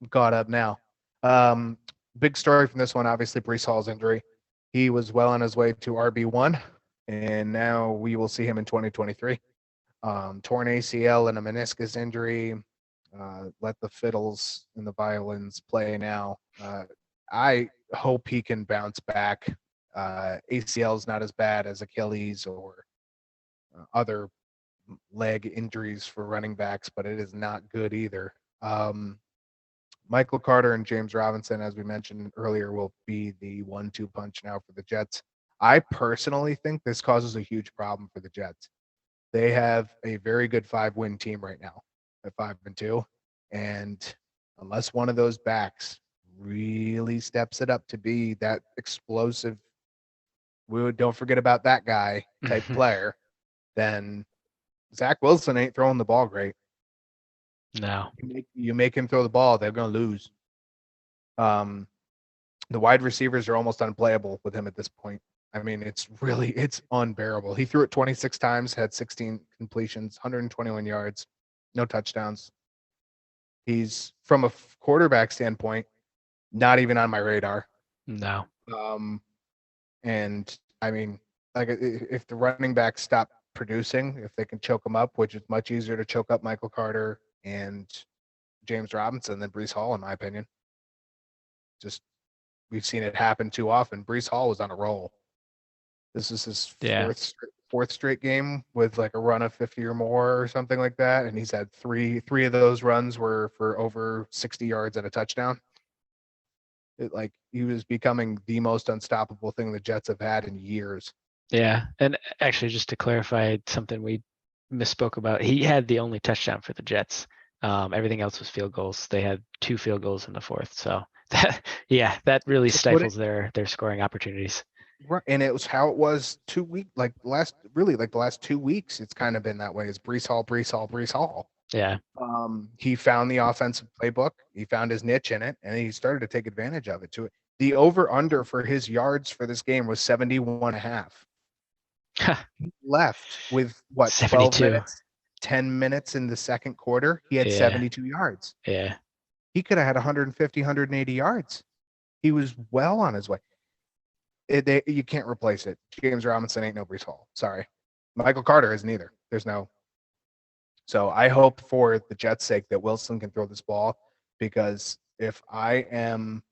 I'm caught up now. Big story from this one, obviously, Brees Hall's injury. He was well on his way to RB1, and now we will see him in 2023. Torn ACL and a meniscus injury. Let the fiddles and the violins play now. I hope he can bounce back. ACL is not as bad as Achilles or other leg injuries for running backs, but it is not good either. Michael Carter and James Robinson, as we mentioned earlier, will be the 1-2 punch now for the Jets. I personally think this causes a huge problem for the Jets. They have a very good 5-win team right now at 5-2. And unless one of those backs really steps it up to be that explosive, don't forget about that guy type player, then Zach Wilson ain't throwing the ball great. No. You make him throw the ball, they're going to lose. The wide receivers are almost unplayable with him at this point. I mean, it's unbearable. He threw it 26 times, had 16 completions, 121 yards, no touchdowns. He's, from a quarterback standpoint, not even on my radar. No. And I mean, like, if the running backs stop producing, if they can choke them up, which is much easier to choke up Michael Carter and James Robinson than Brees Hall, in my opinion. Just, we've seen it happen too often. Brees Hall was on a roll. This is his fourth straight game with like a run of 50 or more or something like that, and he's had three of those runs were for over 60 yards and a touchdown. He was becoming the most unstoppable thing the Jets have had in years. Yeah, and actually, just to clarify something we misspoke about, he had the only touchdown for the Jets. Everything else was field goals. They had 2 field goals in the fourth, so that really stifles their scoring opportunities. Right, and it was how it was 2 weeks, the last 2 weeks. It's kind of been that way. It's Brees Hall. Yeah. He found the offensive playbook. He found his niche in it, and he started to take advantage of it. The over/under for his yards for this game was 71.5. He left with what, 12 minutes, 10 minutes in the second quarter. He had 72 yards. Yeah. He could have had 150, 180 yards. He was well on his way. You can't replace it. James Robinson ain't no Brees Hall. Sorry. Michael Carter isn't either. So I hope for the Jets' sake that Wilson can throw this ball, because if I am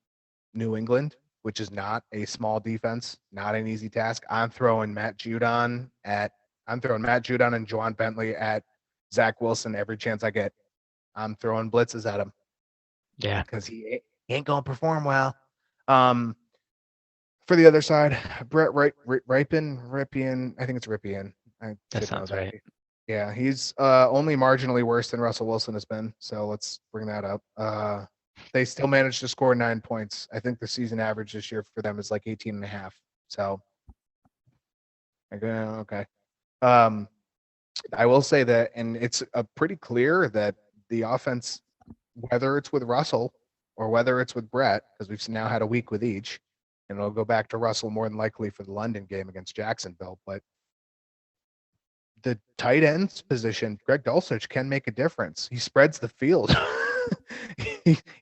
New England, which is not a small defense, not an easy task, I'm throwing Matt Judon and Juwan Bentley at Zach Wilson every chance I get. I'm throwing blitzes at him. Yeah. Because he ain't going to perform well. For the other side, Brett Ripien, I think it's Ripien. That sounds right. Yeah, he's only marginally worse than Russell Wilson has been. So let's bring that up. They still managed to score 9 points. I think the season average this year for them is like 18.5. So, okay. I will say that, and it's pretty clear that the offense, whether it's with Russell or whether it's with Brett, because we've now had a week with each, and it'll go back to Russell more than likely for the London game against Jacksonville. But the tight ends position, Greg Dulcich can make a difference. He spreads the field.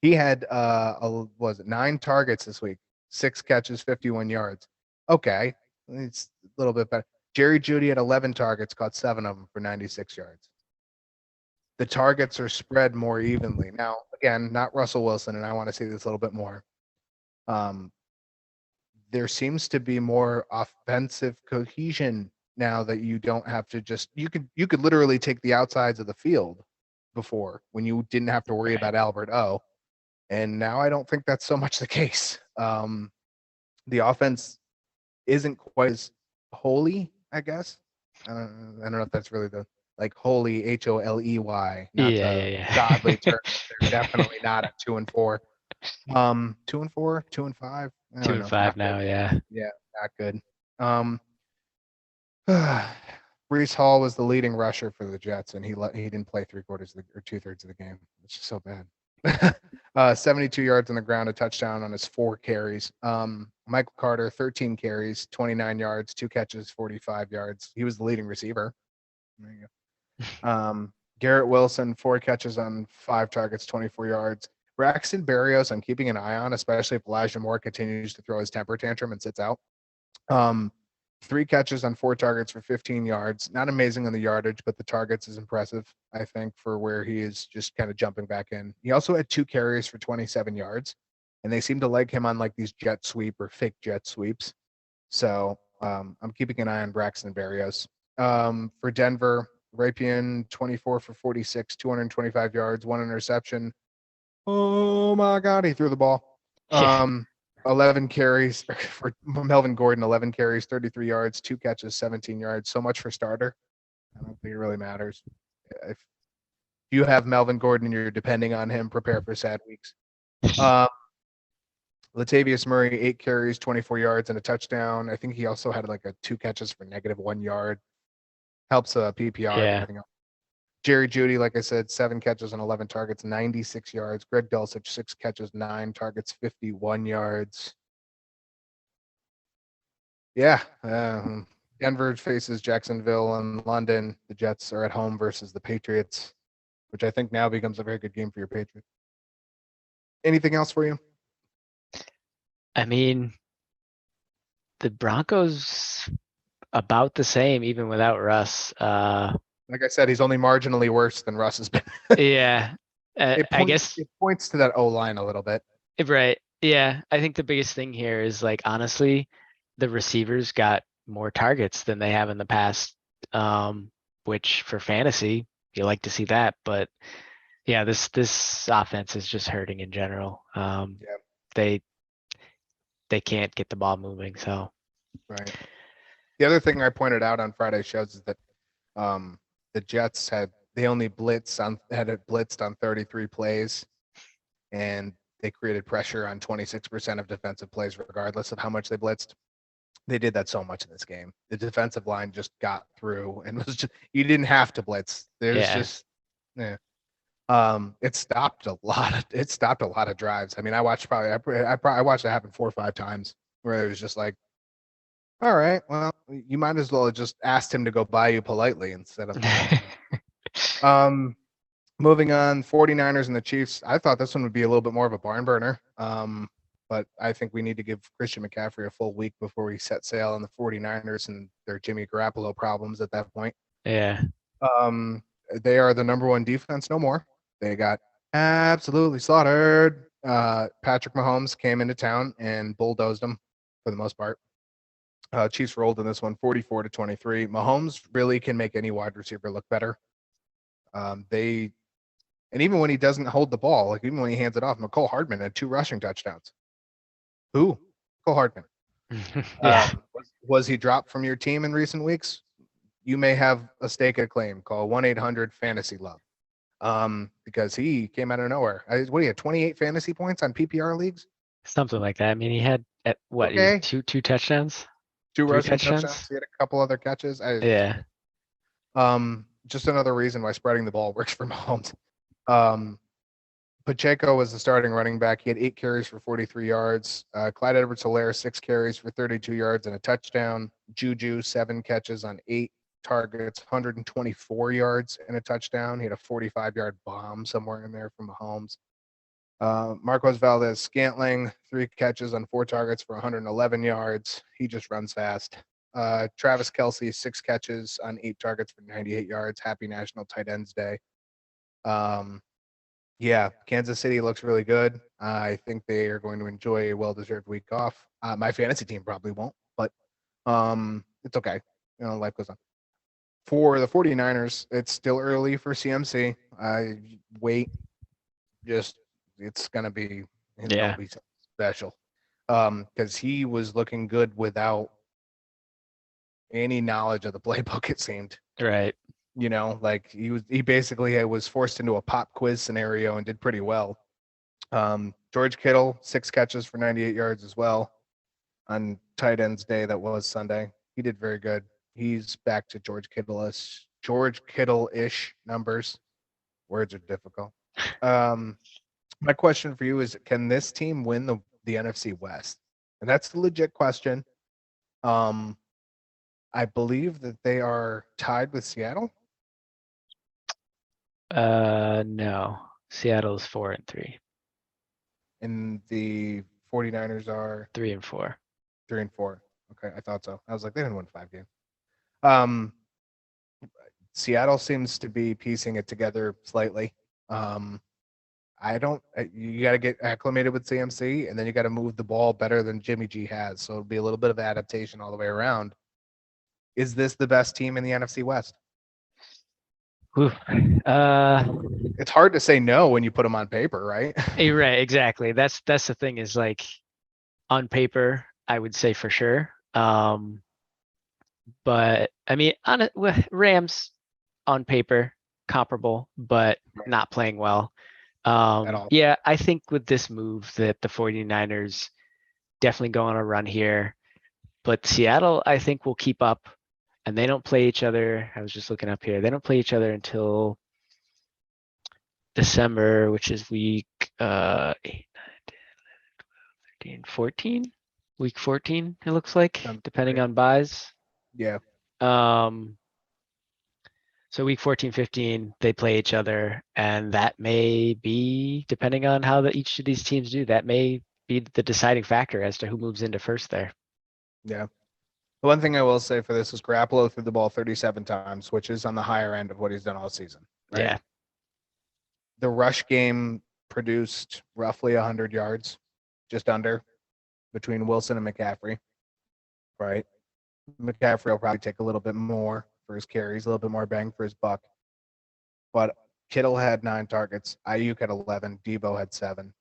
he had 9 targets this week, 6 catches, 51 yards. Okay, it's a little bit better. Jerry Jeudy had 11 targets, caught 7 of them for 96 yards. the targets are spread more evenly. Now, again, not Russell Wilson, and I want to see this a little bit more. There seems to be more offensive cohesion now that you don't have to just you could literally take the outsides of the field before when you didn't have to worry about Albert O. And now I don't think that's so much the case. The offense isn't quite as holy, I guess. I don't know if that's really the like holy HOLEY, not the Yeah. godly term. They're definitely not at 2-4. 2-4, 2-5. I Two don't and know. five Not good. now. Yeah. Yeah, not good. Brees Hall was the leading rusher for the Jets, and he didn't play 3/4 or 2/3 of the game, which is so bad. 72 yards on the ground, a touchdown on his 4 carries. Michael Carter, 13 carries, 29 yards, 2 catches, 45 yards. He was the leading receiver. There you go. Garrett Wilson, 4 catches on 5 targets, 24 yards. Braxton Berrios, I'm keeping an eye on, especially if Elijah Moore continues to throw his temper tantrum and sits out. 3 catches on 4 targets for 15 yards. Not amazing on the yardage, but the targets is impressive, I think, for where he is just kind of jumping back in. He also had 2 carries for 27 yards, and they seem to like him on like these jet sweep or fake jet sweeps. So I'm keeping an eye on Braxton Berrios. For Denver, Raypian, 24 for 46, 225 yards, 1 interception. Oh my God, he threw the ball. 11 carries for Melvin Gordon, 11 carries, 33 yards, 2 catches, 17 yards. So much for starter. I don't think it really matters. If you have Melvin Gordon and you're depending on him, prepare for sad weeks. Latavius Murray, 8 carries, 24 yards, and a touchdown. I think he also had like 2 catches for -1 yard. Helps PPR and everything else. Jerry Jeudy, like I said, 7 catches and 11 targets, 96 yards. Greg Dulcich, 6 catches, 9 targets, 51 yards. Yeah. Denver faces Jacksonville and London. The Jets are at home versus the Patriots, which I think now becomes a very good game for your Patriots. Anything else for you? I mean, the Broncos about the same, even without Russ. Like I said, he's only marginally worse than Russ has been. Yeah. I guess it points to that O line a little bit. right. Yeah. I think the biggest thing here is like honestly, the receivers got more targets than they have in the past. Which for fantasy, you like to see that. But yeah, this offense is just hurting in general. They can't get the ball moving. So right. The other thing I pointed out on Friday's shows is that the Jets had it blitzed on 33 plays, and they created pressure on 26% of defensive plays, regardless of how much they blitzed. They did that so much in this game. The defensive line just got through, and was just you didn't have to blitz. There's just it stopped a lot of drives. I mean, I watched it happen 4 or 5 times where it was just like, all right, well, you might as well have just asked him to go by you politely instead of moving on, 49ers and the Chiefs. I thought this one would be a little bit more of a barn burner. But I think we need to give Christian McCaffrey a full week before we set sail on the 49ers and their Jimmy Garoppolo problems at that point. Yeah. They are the number 1 defense no more. They got absolutely slaughtered. Patrick Mahomes came into town and bulldozed them for the most part. Chiefs rolled in this one 44-23. Mahomes really can make any wide receiver look better. And even when he doesn't hold the ball, like even when he hands it off, McCole Hardman had 2 rushing touchdowns. Who? McCole Hardman. Was he dropped from your team in recent weeks? You may have a stake at claim. Call 1-800-FANTASY-LOVE. Because he came out of nowhere. He had 28 fantasy points on PPR leagues? Something like that. I mean, he had Okay. two touchdowns? 2 3 rushing touchdowns. He had a couple other catches. Yeah. Just another reason why spreading the ball works for Mahomes. Pacheco was the starting running back. He had 8 carries for 43 yards. Clyde Edwards-Helaire, 6 carries for 32 yards and a touchdown. Juju, 7 catches on 8 targets, 124 yards and a touchdown. He had a 45-yard bomb somewhere in there from Mahomes. Marquez Valdez-Scantling, 3 catches on 4 targets for 111 yards. He just runs fast. Travis Kelce, 6 catches on 8 targets for 98 yards. Happy National Tight Ends Day. Yeah, Kansas City looks really good. I think they are going to enjoy a well-deserved week off. My fantasy team probably won't, but it's okay. Life goes on. For the 49ers, it's still early for CMC. I wait, just it's gonna be it'll Yeah. be special. Because he was looking good without any knowledge of the playbook, it seemed. Right. Like he basically was forced into a pop quiz scenario and did pretty well. George Kittle, 6 catches for 98 yards as well on tight ends day. That was Sunday. He did very good. He's back to George Kittle-ish numbers. Words are difficult. My question for you is, can this team win the NFC West? And that's a legit question. I believe that they are tied with Seattle. No. Seattle's 4-3. And the 49ers are 3-4. 3-4. Okay, I thought so. I was like, they didn't win 5 games. Seattle seems to be piecing it together slightly. You got to get acclimated with CMC, and then you got to move the ball better than Jimmy G has. So it'll be a little bit of adaptation all the way around. Is this the best team in the NFC West? Oof. It's hard to say no when you put them on paper, right? Right, exactly. That's the thing is like on paper, I would say for sure. But I mean, Rams on paper comparable, but not playing well. At all. Yeah, I think with this move that the 49ers definitely go on a run here, but Seattle, I think will keep up, and they don't play each other. I was just looking up here. They don't play each other until December, which is week 8, 9, 10, 11, 12, 13, 14. Week 14, it looks like, depending on buys. Yeah. So week 14, 15, they play each other, and that may be, depending on how each of these teams do, that may be the deciding factor as to who moves into first there. Yeah. The one thing I will say for this is Garoppolo threw the ball 37 times, which is on the higher end of what he's done all season. Right? Yeah. The rush game produced roughly 100 yards, just under, between Wilson and McCaffrey. Right? McCaffrey will probably take a little bit more for his carries, a little bit more bang for his buck. But Kittle had 9 targets. Ayuk had 11. Debo had 7.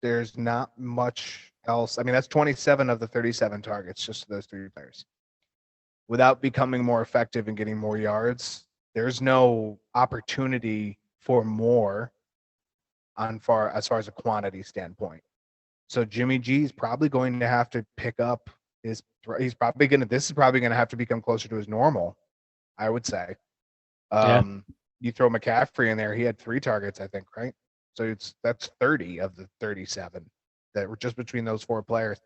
There's not much else. I mean, that's 27 of the 37 targets just to those 3 players. Without becoming more effective and getting more yards, there's no opportunity for more as far as a quantity standpoint. So Jimmy G is probably going to have to pick up this is probably going to have to become closer to his normal, I would say. You throw McCaffrey in there, he had 3 targets, I think, right? So that's 30 of the 37 that were just between those 4 players.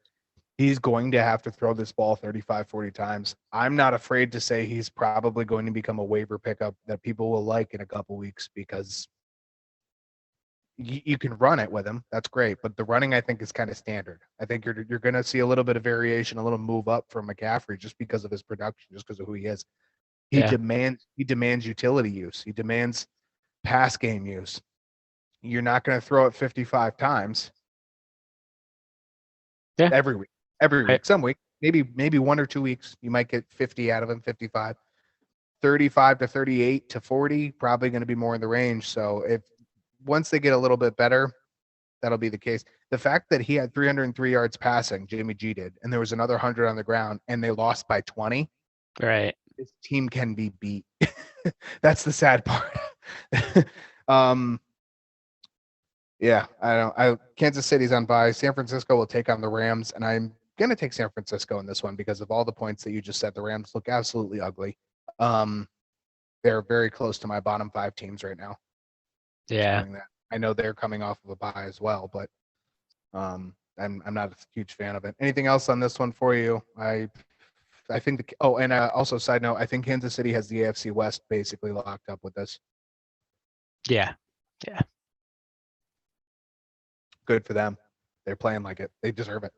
He's going to have to throw this ball 35, 40 times. I'm not afraid to say he's probably going to become a waiver pickup that people will like in a couple weeks because you can run it with him. That's great. But the running, I think, is kind of standard. I think you're going to see a little bit of variation, a little move up from McCaffrey just because of his production, just because of who he is. He demands utility use. He demands pass game use. You're not going to throw it 55 times. Yeah. Every week. Some week, maybe 1 or 2 weeks, you might get 50 out of him, 55. 35 to 38 to 40, probably going to be more in the range. So once they get a little bit better, that'll be the case. The fact that he had 303 yards passing, Jimmy G did, and there was another 100 on the ground, and they lost by 20. Right. This team can be beat. That's the sad part. Yeah, Kansas City's on bye. San Francisco will take on the Rams, and I'm going to take San Francisco in this one because of all the points that you just said. The Rams look absolutely ugly. They're very close to my bottom 5 teams right now. Yeah. I know they're coming off of a bye as well, but I'm not a huge fan of it. Anything else on this one for you? I think also side note, I think Kansas City has the AFC West basically locked up with this. Yeah. Good for them. They're playing like it. They deserve it.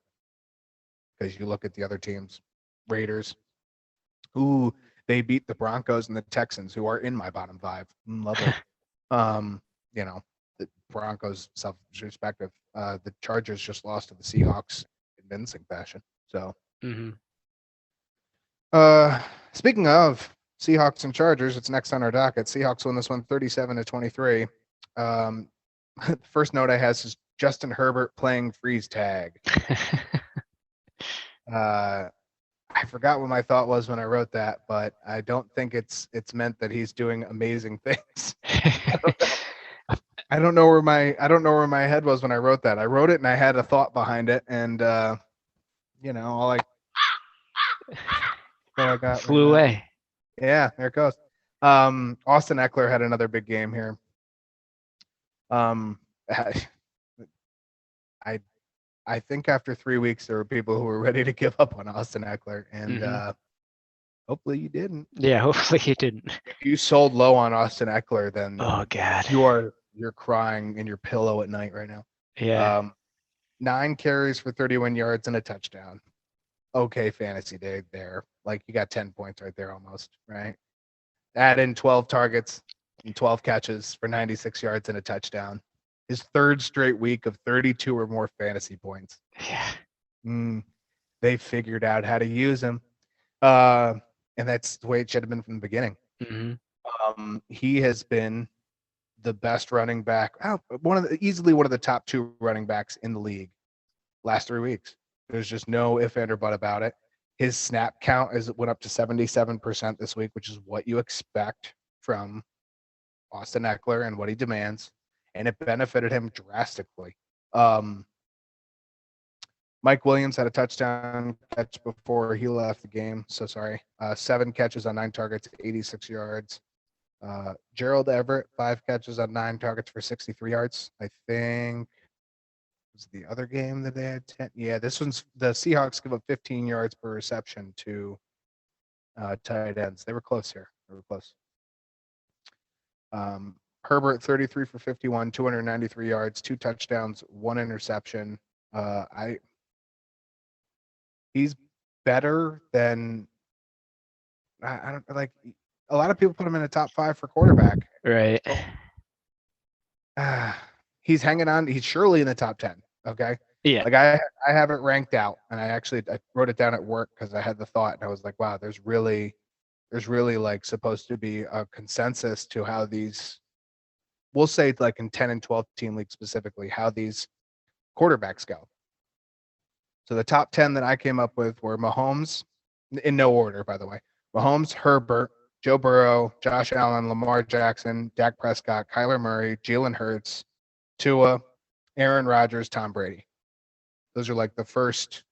Because you look at the other teams, Raiders. Ooh, they beat the Broncos and the Texans, who are in my bottom 5. Love it. You know, the Broncos self-respective. The Chargers just lost to the Seahawks in convincing fashion. So, hmm speaking of Seahawks and Chargers, it's next on our docket. Seahawks won this one 37-23. The first note I have is Justin Herbert playing freeze tag. I forgot what my thought was when I wrote that, but I don't think it's meant that he's doing amazing things. I don't know where my head was when I wrote that. I wrote it and I had a thought behind it, and all I got Flew right now. away. Yeah, there it goes. Austin Eckler had another big game here. I think after 3 weeks there were people who were ready to give up on Austin Eckler, and hopefully you didn't. Yeah, hopefully he didn't. If you sold low on Austin Eckler, then Oh God. you're crying in your pillow at night right now. Yeah. 9 carries for 31 yards and a touchdown. Okay, fantasy day there. Like you got 10 points right there almost, right? Add in 12 targets and 12 catches for 96 yards and a touchdown. His third straight week of 32 or more fantasy points. Yeah. They figured out how to use him. And that's the way it should have been from the beginning. He has been the best running back, easily one of the top 2 running backs in the league last 3 weeks. There's just no if, and, or but about it. His snap count went up to 77% this week, which is what you expect from Austin Eckler and what he demands, and it benefited him drastically. Mike Williams had a touchdown catch before he left the game. So sorry. 7 catches on 9 targets, 86 yards. Gerald Everett, 5 catches on 9 targets for 63 yards. I think was the other game that they had 10. Yeah, this one's the Seahawks give up 15 yards per reception to tight ends. They were close here. They were close. Herbert, 33 for 51, 293 yards, 2 touchdowns, 1 interception. He's better than I don't like. A lot of people put him in the top 5 for quarterback. Right. He's hanging on. He's surely in the top 10. Okay. Yeah. Like I have it ranked out, and I wrote it down at work because I had the thought, and I was like, wow, there's really like supposed to be a consensus to how these, we'll say like in 10 and 12 team leagues specifically, how these quarterbacks go. So the top 10 that I came up with were Mahomes, in no order, by the way. Mahomes, Herbert, Joe Burrow, Josh Allen, Lamar Jackson, Dak Prescott, Kyler Murray, Jalen Hurts, Tua, Aaron Rodgers, Tom Brady. Those are like the first,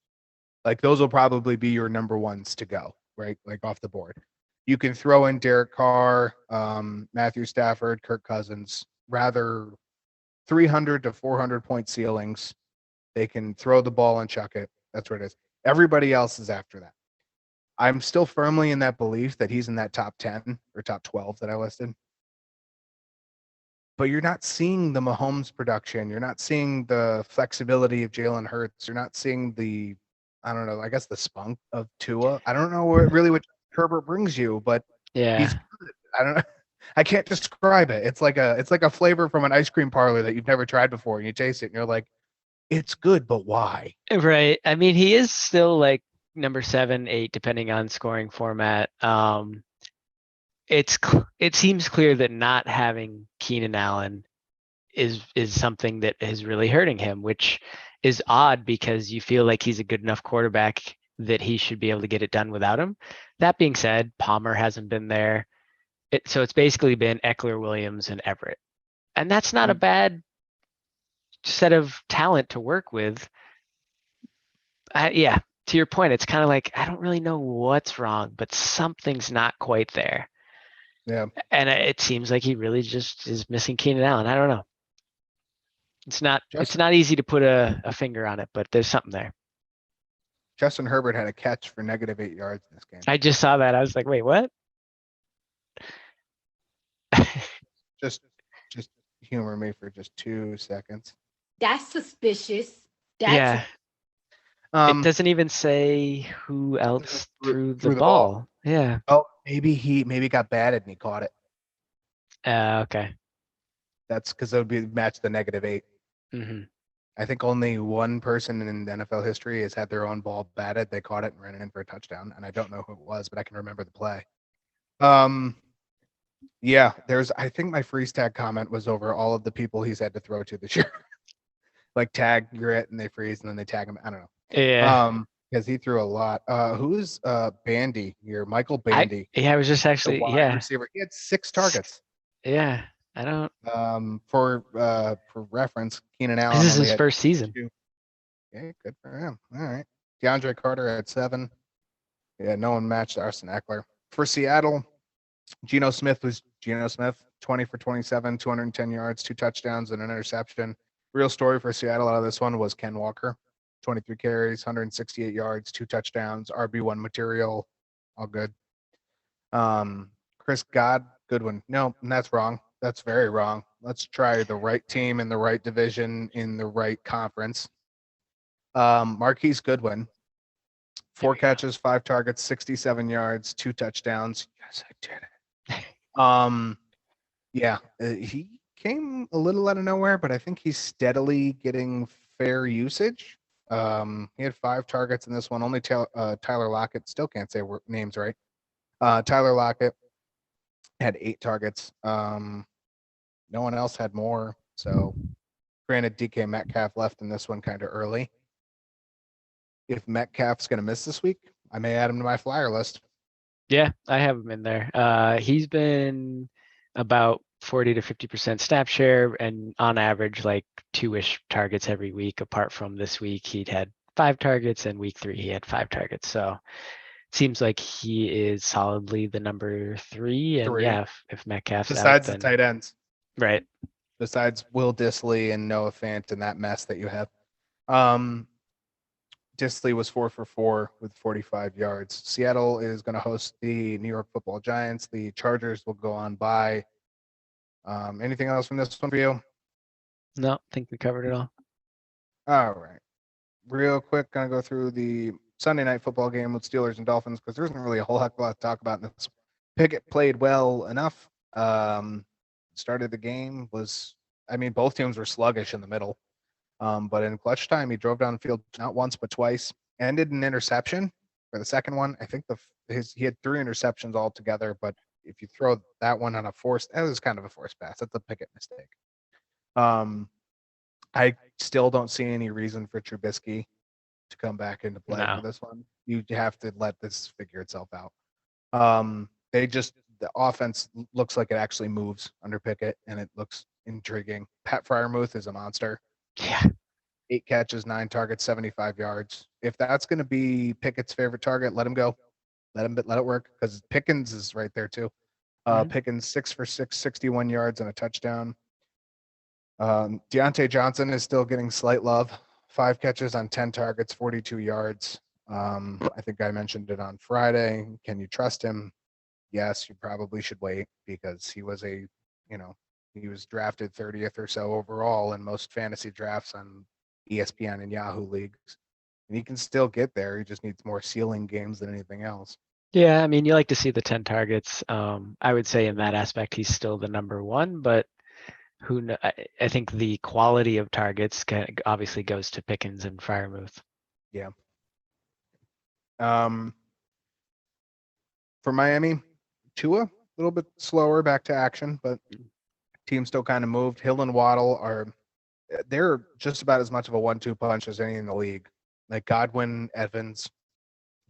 like those will probably be your number ones to go, right? Like off the board. You can throw in Derek Carr, Matthew Stafford, Kirk Cousins, rather 300 to 400 point ceilings. They can throw the ball and chuck it. That's what it is. Everybody else is after that. I'm still firmly in that belief that he's in that top 10 or top 12 that I listed. But you're not seeing the Mahomes production. You're not seeing the flexibility of Jalen Hurts. You're not seeing the, I don't know, I guess the spunk of Tua. I don't know what Herbert brings you, but Yeah. he's good. I don't know. I can't describe it. It's like a flavor from an ice cream parlor that you've never tried before, and you taste it and you're like, it's good, but why? Right. I mean, he is still like number 7, 8, depending on scoring format. It seems clear that not having Keenan Allen is something that is really hurting him, which is odd because you feel like he's a good enough quarterback that he should be able to get it done without him. That being said, Palmer hasn't been there. So it's basically been Eckler, Williams, and Everett. And that's not a bad set of talent to work with. Yeah, to your point, it's kind of like, I don't really know what's wrong, but something's not quite there. Yeah. And it seems like he really just is missing Keenan Allen. I don't know. It's not easy to put a finger on it, but there's something there. Justin Herbert had a catch for -8 yards in this game. I just saw that. I was like, wait, what? Just humor me for just 2 seconds. That's suspicious. Yeah. It doesn't even say who else threw the ball. Yeah. Oh, maybe got batted and he caught it. Okay. That's because it would be match the -8. Hmm. I think only one person in NFL history has had their own ball batted. They caught it and ran it in for a touchdown, and I don't know who it was, but I can remember the play. Yeah, I think my freeze tag comment was over all of the people he's had to throw to this year. Like tag, you're it, and they freeze, and then they tag him. I don't know. Yeah. Because he threw a lot. Who's Bandy here? Michael I Bandy, yeah, I was just the actually wide receiver. He had 6 targets. Yeah. I don't. For reference, Keenan This Allen is only his had first season. 2. Okay, good for him. All right. DeAndre Carter had 7. Yeah, no one matched Austin Eckler. For Seattle, Geno Smith was Geno Smith, 20 for 27, 210 yards, 2 touchdowns, and an interception. Real story for Seattle out of this one was Ken Walker, 23 carries, 168 yards, 2 touchdowns, RB1 material, all good. Chris Godwin. No, that's wrong. That's very wrong. Let's try the right team in the right division in the right conference. Marquise Goodwin, 4 catches, 5 targets, 67 yards, 2 touchdowns. Yes, I did it. Yeah, he came a little out of nowhere, but I think he's steadily getting fair usage. He had 5 targets in this one. Only Tyler Lockett, still can't say names right. Tyler Lockett had 8 targets. No one else had more. So, granted, DK Metcalf left in this one kind of early. If Metcalf's going to miss this week, I may add him to my flyer list. Yeah, I have him in there. He's been about 40 to 50% snap share, and on average, like 2-ish targets every week. Apart from this week, he'd had 5 targets, and week 3 he had 5 targets. So it seems like he is solidly the number 3. And 3. yeah, if Metcalf's Besides out, the tight ends. Right. Besides Will Dissly and Noah Fant and that mess that you have. Dissly was 4 for 4 with 45 yards. Seattle is going to host the New York Football Giants. The Chargers will go on by. Anything else from this one for you? No, I think we covered it all. All right. Real quick, going to go through the Sunday night football game with Steelers and Dolphins because there isn't really a whole heck of a lot to talk about in this. Pickett played well enough. Started the game both teams were sluggish in the middle. But in clutch time, he drove down the field not once but twice. Ended an interception for the second one. I think he had 3 interceptions altogether. But if you throw that one on that was kind of a forced pass. That's a Pickett mistake. I still don't see any reason for Trubisky to come back into play for this one. You have to let this figure itself out. The offense looks like it actually moves under Pickett, and it looks intriguing. Pat Freiermuth is a monster. Yeah. 8 catches, 9 targets, 75 yards. If that's going to be Pickett's favorite target, let him go. Let it work because Pickens is right there too. Pickens 6 for 6, 61 yards and a touchdown. Deontay Johnson is still getting slight love. 5 catches on 10 targets, 42 yards. I think I mentioned it on Friday. Can you trust him? Yes, you probably should wait because he was drafted 30th or so overall in most fantasy drafts on ESPN and Yahoo leagues. And he can still get there. He just needs more ceiling games than anything else. Yeah, I mean, you like to see the 10 targets. I would say in that aspect, he's still the number 1, but I think the quality of targets obviously goes to Pickens and Freiermuth. Yeah. For Miami, Tua, a little bit slower back to action, but team still kind of moved. Hill and Waddle they're just about as much of a 1-2 punch as any in the league. Like Godwin, Evans,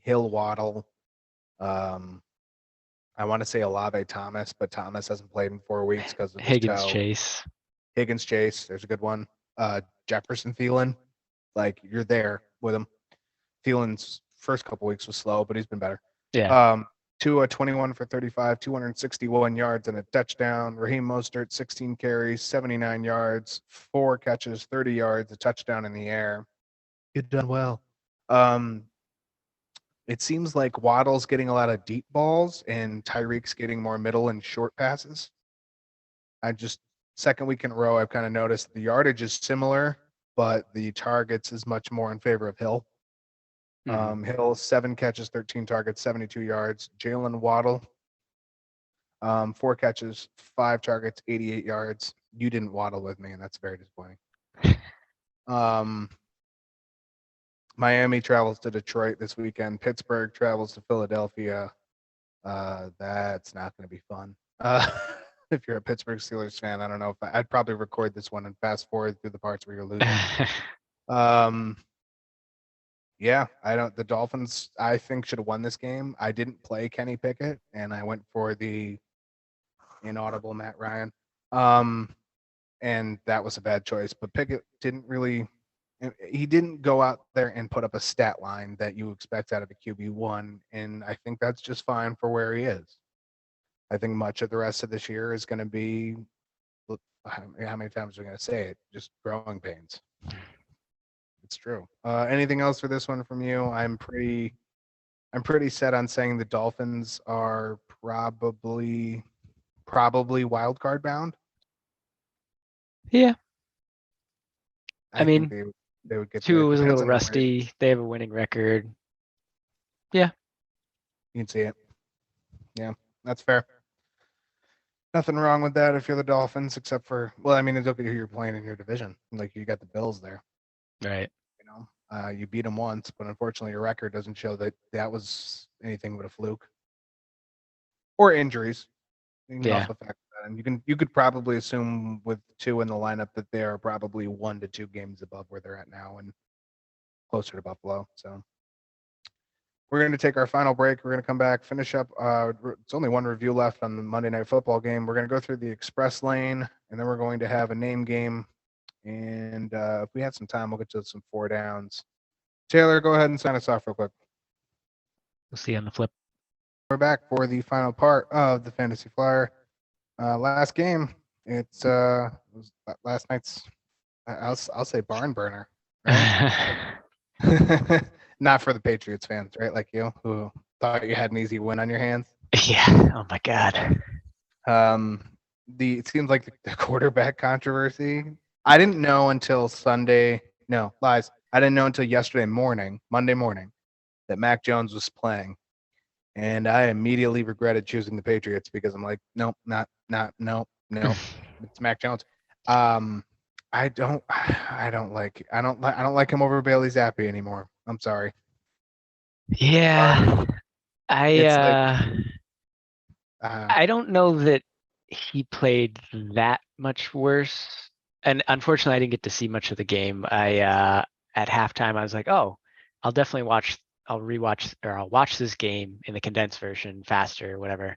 Hill, Waddle. I want to say Olave Thomas, but Thomas hasn't played in 4 weeks because of his toe. Higgins Chase, there's a good one. Jefferson Thielen, like you're there with him. Thielen's first couple weeks was slow, but he's been better. Yeah. Tua 21 for 35, 261 yards and a touchdown. Raheem Mostert 16 carries, 79 yards, 4 catches, 30 yards, a touchdown in the air. You've done well. It seems like Waddle's getting a lot of deep balls and Tyreek's getting more middle and short passes. Second week in a row, I've kind of noticed the yardage is similar, but the targets is much more in favor of Hill. Hill 7 catches, 13 targets, 72 yards. Jalen Waddle 4 catches, 5 targets, 88 yards. you didn't waddle with me, and that's very disappointing. Miami travels to Detroit this weekend. Pittsburgh travels to Philadelphia. That's not going to be fun. If you're a Pittsburgh Steelers fan, I don't know if I'd probably record this one and fast forward through the parts where you're losing. Yeah, the Dolphins, I think, should have won this game. I didn't play Kenny Pickett, and I went for the inaudible Matt Ryan. And that was a bad choice. But Pickett he didn't go out there and put up a stat line that you expect out of a QB1, and I think that's just fine for where he is. I think much of the rest of this year is going to be, how many times are we going to say it? Just growing pains. It's true. Anything else for this one from you? I'm pretty set on saying the Dolphins are probably wild card bound. Yeah. I mean, think they would get Tua there. was a Depends little on the Raiders. rusty. They have a winning record. Yeah. You can see it. Yeah, that's fair. Nothing wrong with that if you're the Dolphins, except for, well, I mean, look at who you're playing in your division. Like, you got the Bills there. Right. You know, you beat them once, but unfortunately, your record doesn't show that was anything but a fluke or injuries. You can also factor that in. You could probably assume with two in the lineup that they are probably 1 to 2 games above where they're at now and closer to Buffalo. So we're going to take our final break. We're going to come back, finish up. It's only one review left on the Monday Night Football game. We're going to go through the express lane, and then we're going to have a name game. And if we have some time, we'll get to some 4 downs. Taylor, go ahead and sign us off real quick. We'll see you on the flip. We're back for the final part of the Fantasy Flyer. Last game. It's was last night's. I'll say barn burner. Right? Not for the Patriots fans, right? Like you, who thought you had an easy win on your hands. Yeah. Oh my God. It seems like the quarterback controversy. I didn't know until Sunday. No, lies. I didn't know until Monday morning, that Mac Jones was playing, and I immediately regretted choosing the Patriots because I'm like, nope, no, it's Mac Jones. I don't like him over Bailey Zappi anymore. I'm sorry. Yeah. It's I don't know that he played that much worse. And unfortunately, I didn't get to see much of the game. At halftime, I was like, oh, I'll watch this game in the condensed version faster, whatever.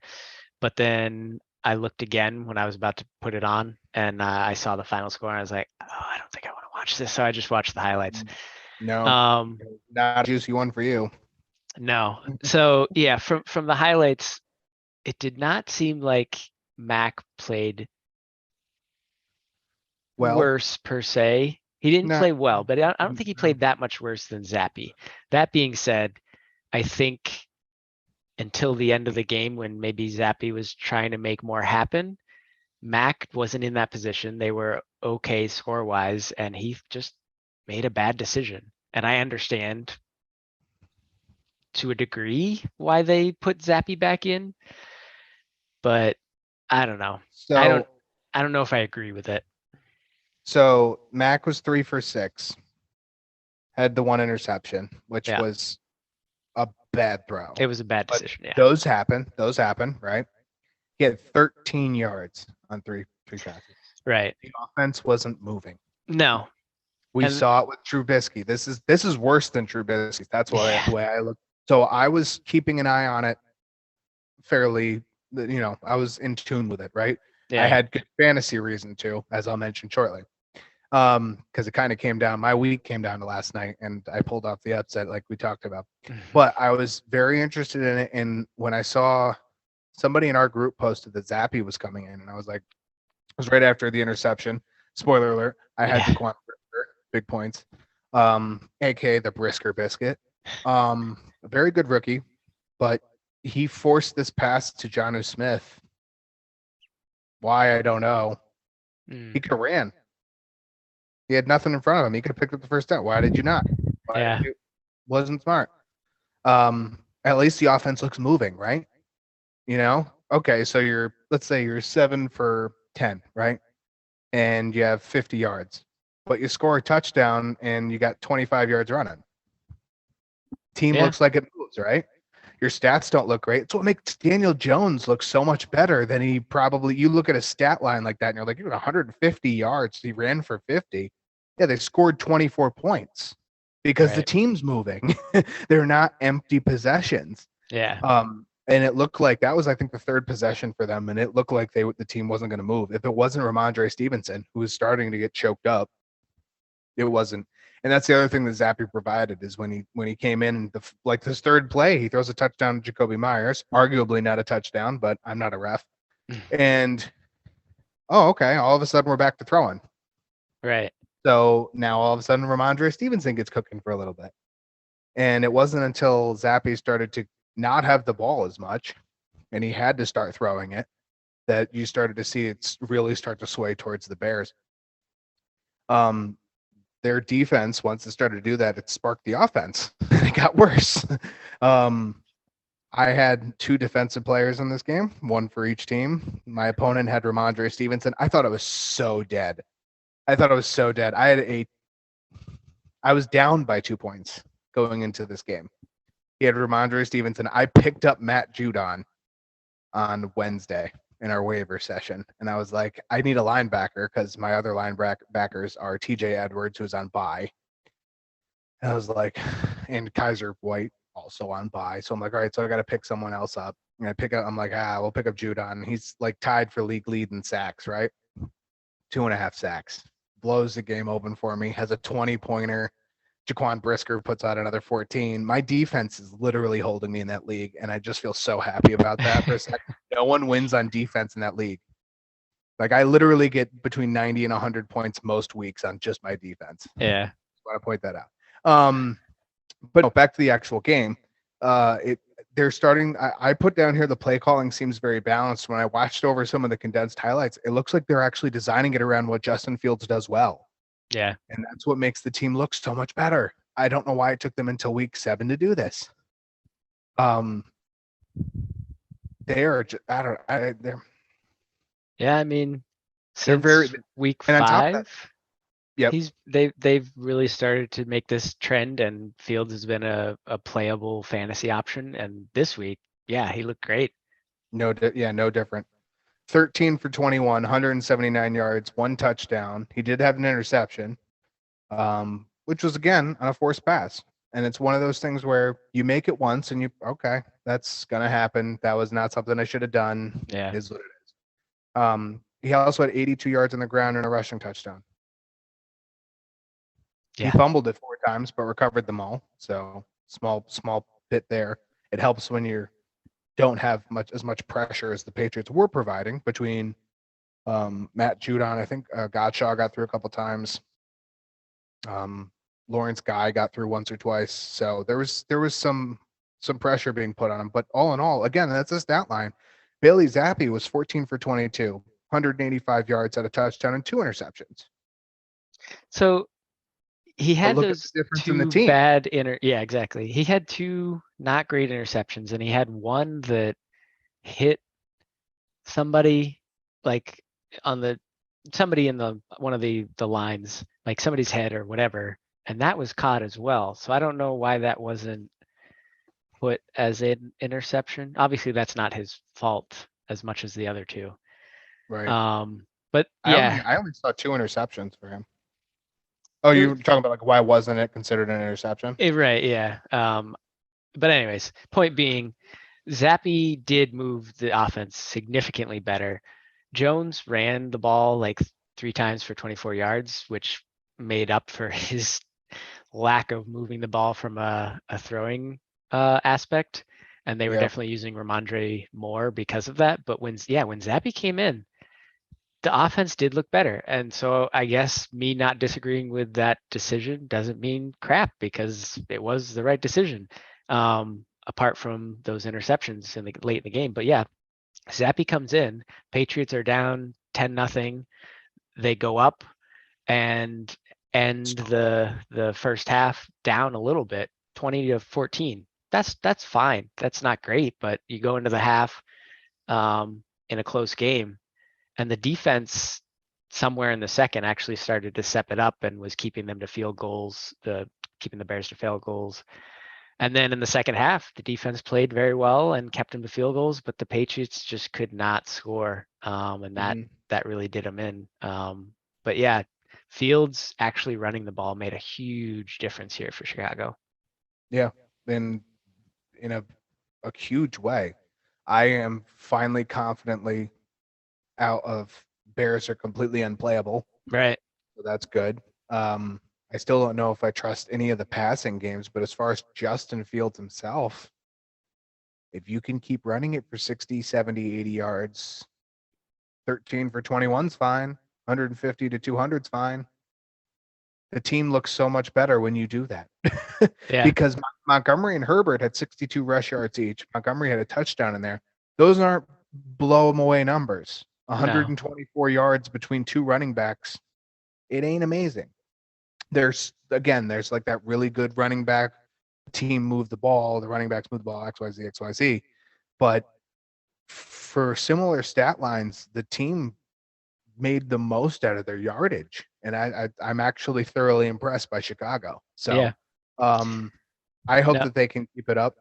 But then I looked again when I was about to put it on, and I saw the final score, and I was like, oh, I don't think I want to watch this. So I just watched the highlights. No, not a juicy one for you. No. So yeah, from the highlights, it did not seem like Mac played worse per se. He didn't play well, but I don't think he played that much worse than Zappi. That being said, I think until the end of the game, when maybe Zappi was trying to make more happen, Mac wasn't in that position. They were okay score-wise, and he just made a bad decision. And I understand to a degree why they put Zappi back in, but I don't know. So I don't know if I agree with it. So Mac was 3 for 6, had the 1 interception, which was a bad throw. It was a bad decision. Yeah, those happen, right? He had 13 yards on three passes. Right. The offense wasn't moving. No. We saw it with Trubisky. This is worse than Trubisky. That's the way I look. So I was keeping an eye on it fairly. I was in tune with it, right? Yeah. I had good fantasy reason to, as I'll mention shortly. Because it kind of came down. My week came down to last night, and I pulled off the upset like we talked about. But I was very interested in it, and when I saw somebody in our group posted that Zappi was coming in, and I was like, it was right after the interception. Spoiler alert: I had the Quan Brisker, big points, aka the Brisker biscuit. A very good rookie, but he forced this pass to Jonnu Smith. Why, I don't know. He could have ran. He had nothing in front of him. He could have picked up the first down. Why did you not? Wasn't smart. At least the offense looks moving, right? Okay, so let's say you're 7 for 10, right? and you have 50 yards, but you score a touchdown and you got 25 yards running. Team Yeah. looks like it moves, right? Your stats don't look great. It's what makes Daniel Jones look so much better than he probably. You look at a stat line like that, and you're like, 150 yards. He ran for 50. Yeah, they scored 24 points because the Right. team's moving. They're not empty possessions. Yeah. And it looked like that was, I think, the third possession for them, and it looked like the team wasn't going to move. If it wasn't Ramondre Stevenson, who was starting to get choked up, it wasn't. And that's the other thing that Zappy provided is when he came in, like this third play, he throws a touchdown to Jacoby Myers, arguably not a touchdown, but I'm not a ref. And okay, all of a sudden we're back to throwing. Right. So now all of a sudden Ramondre Stevenson gets cooking for a little bit. And it wasn't until Zappy started to not have the ball as much, and he had to start throwing it, that you started to see it really start to sway towards the Bears. Their defense, once it started to do that, it sparked the offense. It got worse. I had 2 defensive players in this game, one for each team. My opponent had Ramondre Stevenson. I thought it was so dead. I was down by 2 points going into this game. He had Ramondre Stevenson. I picked up Matt Judon on Wednesday in our waiver session. And I was like, I need a linebacker because my other linebackers are TJ Edwards, who's on bye. And I was like, and Kaiser White also on bye. So I'm like, all right, so I got to pick someone else up. And I'm like, we'll pick up Judon. He's like tied for league lead in sacks, right? 2.5 sacks. Blows the game open for me. Has a 20-pointer. Jaquan Brisker puts out another 14. My defense is literally holding me in that league, and I just feel so happy about that for a second. No one wins on defense in that league. Like, I literally get between 90 and 100 points most weeks on just my defense. Yeah. I want to point that out. But no, back to the actual game. They're starting. I put down here the play calling seems very balanced. When I watched over some of the condensed highlights, it looks like they're actually designing it around what Justin Fields does well. Yeah. And that's what makes the team look so much better. I don't know why it took them until week 7 to do this. They are, they're. Yeah, I mean, They're very- since week and on top of 5, Yep. they've really started to make this trend, and Fields has been a playable fantasy option. And this week, yeah, he looked great. No different. 13 for 21, 179 yards, 1 touchdown. He did have an interception, which was, again, on a forced pass. And it's one of those things where you make it once and okay, that's going to happen. That was not something I should have done. Yeah. Is what it is. He also had 82 yards on the ground and a rushing touchdown. Yeah. He fumbled it 4 times, but recovered them all. So small bit there. It helps when you don't have as much pressure as the Patriots were providing between Matt Judon. I think Gottschall got through a couple times. Lawrence Guy got through once or twice. So there was some pressure being put on him. But all in all, again, that's a stat line. Bailey Zappi was 14 for 22, 185 yards, at a touchdown and 2 interceptions. So he had look at those the difference in the 2 team. bad yeah, exactly. He had 2 not great interceptions, and he had one that hit somebody like somebody in one of the lines, like somebody's head or whatever, and that was caught as well. So I don't know why that wasn't put as an interception. Obviously that's not his fault as much as the other 2. Right. But yeah, I only saw 2 interceptions for him. Oh, you were talking about like why wasn't it considered an interception? right, yeah. But anyways, point being, Zappi did move the offense significantly better. Jones ran the ball like 3 times for 24 yards, which made up for his lack of moving the ball from a throwing aspect. And they were definitely using Ramondre more because of that. But when Zappi came in, the offense did look better. And so I guess me not disagreeing with that decision doesn't mean crap, because it was the right decision. Apart from those interceptions late in the game. But yeah, Zappi comes in, Patriots are down 10-0. They go up and end the first half down a little bit, 20-14. That's fine. That's not great, but you go into the half in a close game, and the defense somewhere in the second actually started to step it up and was keeping them to field goals, keeping the Bears to field goals. And then in the second half, the defense played very well and kept them to field goals, but the Patriots just could not score. And that really did them in. But yeah, Fields actually running the ball made a huge difference here for Chicago. Yeah, in a huge way. I am finally confidently out of Bears are completely unplayable. Right. So that's good. I still don't know if I trust any of the passing games, but as far as Justin Fields himself, if you can keep running it for 60, 70, 80 yards, 13 for 21 is fine. 150 to 200 is fine. The team looks so much better when you do that. Yeah. Because Montgomery and Herbert had 62 rush yards each. Montgomery had a touchdown in there. Those aren't blow them away numbers. 124 yards between two running backs. It ain't amazing. There's like that really good running back team move the ball. The running backs move the ball, XYZ, XYZ. But for similar stat lines, the team made the most out of their yardage. And I'm actually thoroughly impressed by Chicago. So Yeah. I hope that they can keep it up.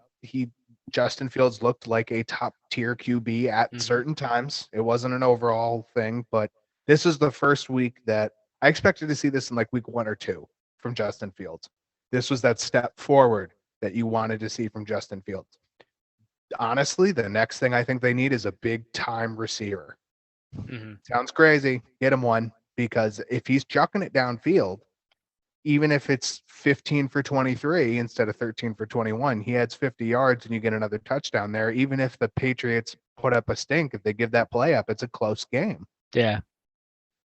Justin Fields looked like a top tier QB at certain times. It wasn't an overall thing, but this is the first week that I expected to see this in like week 1 or 2 from Justin Fields. This was that step forward that you wanted to see from Justin Fields. Honestly, the next thing I think they need is a big time receiver. Sounds crazy. Get him one, because if he's chucking it downfield, even if it's 15 for 23 instead of 13 for 21, he adds 50 yards and you get another touchdown there. Even if the Patriots put up a stink, if they give that play up, it's a close game. Yeah.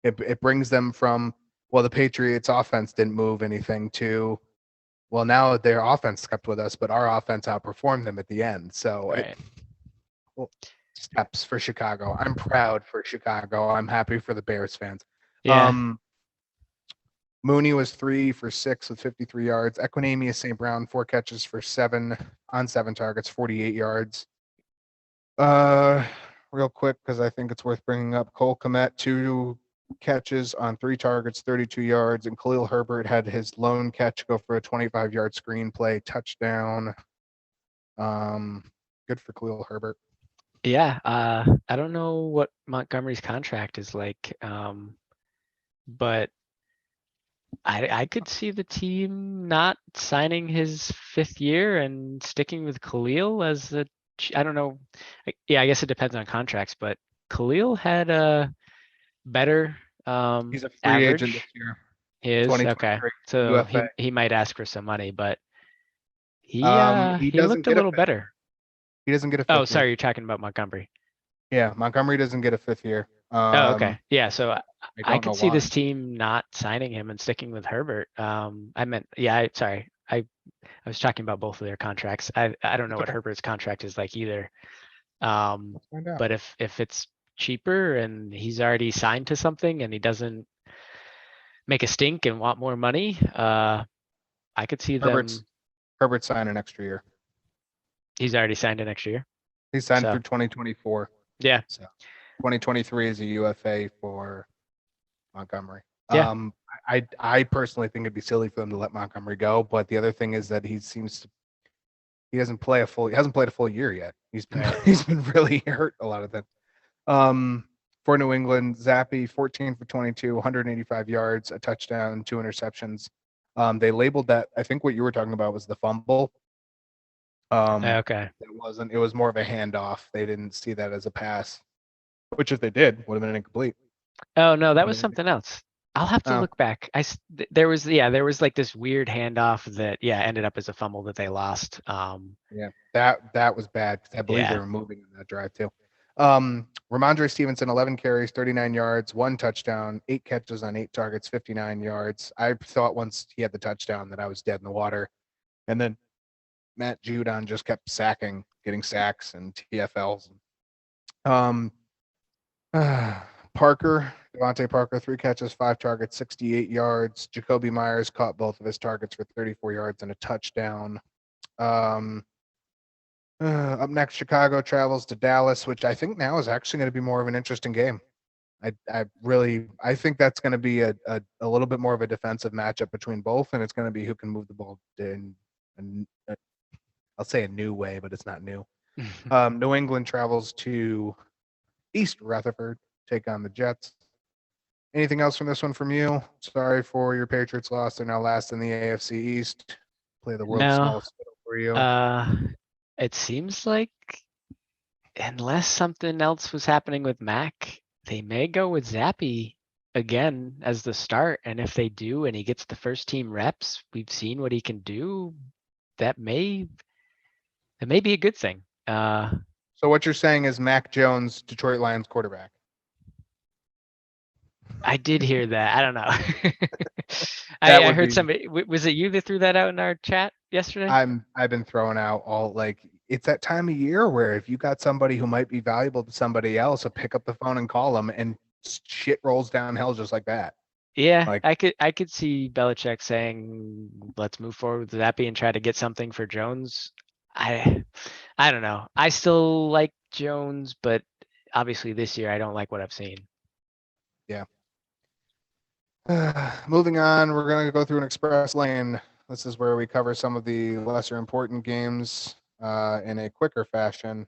It brings them from, well, the Patriots offense didn't move anything to, well, now their offense kept with us, but our offense outperformed them at the end. So steps for Chicago. I'm proud for Chicago. I'm happy for the Bears fans. Yeah. Mooney was 3 for 6 with 53 yards. Equinemius St. Brown, 4 catches for 7 on 7 targets, 48 yards. Real quick, because I think it's worth bringing up, Cole Kmet, 2 catches on 3 targets, 32 yards, and Khalil Herbert had his lone catch go for a 25-yard screenplay touchdown. Good for Khalil Herbert. Yeah. I don't know what Montgomery's contract is like, but I could see the team not signing his 5th year and sticking with Khalil as I don't know. Yeah, I guess it depends on contracts, but Khalil had a better He's a free average. agent this year. He is okay. So UFA. he might ask for some money, but he doesn't looked a get little 5th better. year. He doesn't get a 5th Oh, year. sorry, you're talking about Montgomery. Yeah, Montgomery doesn't get a 5th year. Oh, okay. Yeah, so I could see why. this team not signing him and sticking with Herbert. I meant, yeah, sorry. I was talking about both of their contracts. I don't know what Herbert's contract is like either. But if it's cheaper and he's already signed to something and he doesn't make a stink and want more money, I could see Herbert's signed an extra year. He's already signed an extra year. He's signed through 2024. Yeah. So 2023 is a UFA for Montgomery. Yeah. I personally think it'd be silly for them to let Montgomery go, but the other thing is that he hasn't played a full year yet. He's been really hurt a lot of that. For New England, Zappi, 14 for 22, 185 yards, a touchdown, 2 interceptions. They labeled that, I think what you were talking about was the fumble. Okay. It was more of a handoff. They didn't see that as a pass, which if they did, would have been incomplete. Oh no, that was something else. I'll have to look back. There was like this weird handoff that ended up as a fumble that they lost. Yeah, that was bad because I believe they were moving in that drive too. Ramondre Stevenson, 11 carries, 39 yards, 1 touchdown, 8 catches on 8 targets, 59 yards. I thought once he had the touchdown that I was dead in the water, and then Matt Judon just kept getting sacks and TFLs. Parker, Devontae Parker, 3 catches, 5 targets, 68 yards. Jacoby Myers caught both of his targets for 34 yards and a touchdown. Up next, Chicago travels to Dallas, which I think now is actually going to be more of an interesting game. I think that's going to be a little bit more of a defensive matchup between both, and it's going to be who can move the ball in. I'll say a new way, but it's not new. New England travels to East Rutherford, take on the Jets. Anything else from this one from you? Sorry for your Patriots loss. They're now last in the AFC East. Play the world's No. smallest fiddle for you. It seems like unless something else was happening with Mac, they may go with Zappy again as the start. And if they do, and he gets the first team reps, we've seen what he can do. That may be a good thing. So what you're saying is Mac Jones, Detroit Lions quarterback. I did hear that. I don't know. That I would heard be- somebody, was it you that threw that out in our chat yesterday? I've been throwing out all like it's that time of year where if you got somebody who might be valuable to somebody else, pick up the phone and call them, and shit rolls downhill just like that. Yeah, Like- I could see Belichick saying, let's move forward with Zappy and try to get something for Jones. I don't know. I still like Jones, but obviously this year I don't like what I've seen. Moving on, we're going to go through an express lane. This is where we cover some of the lesser important games in a quicker fashion.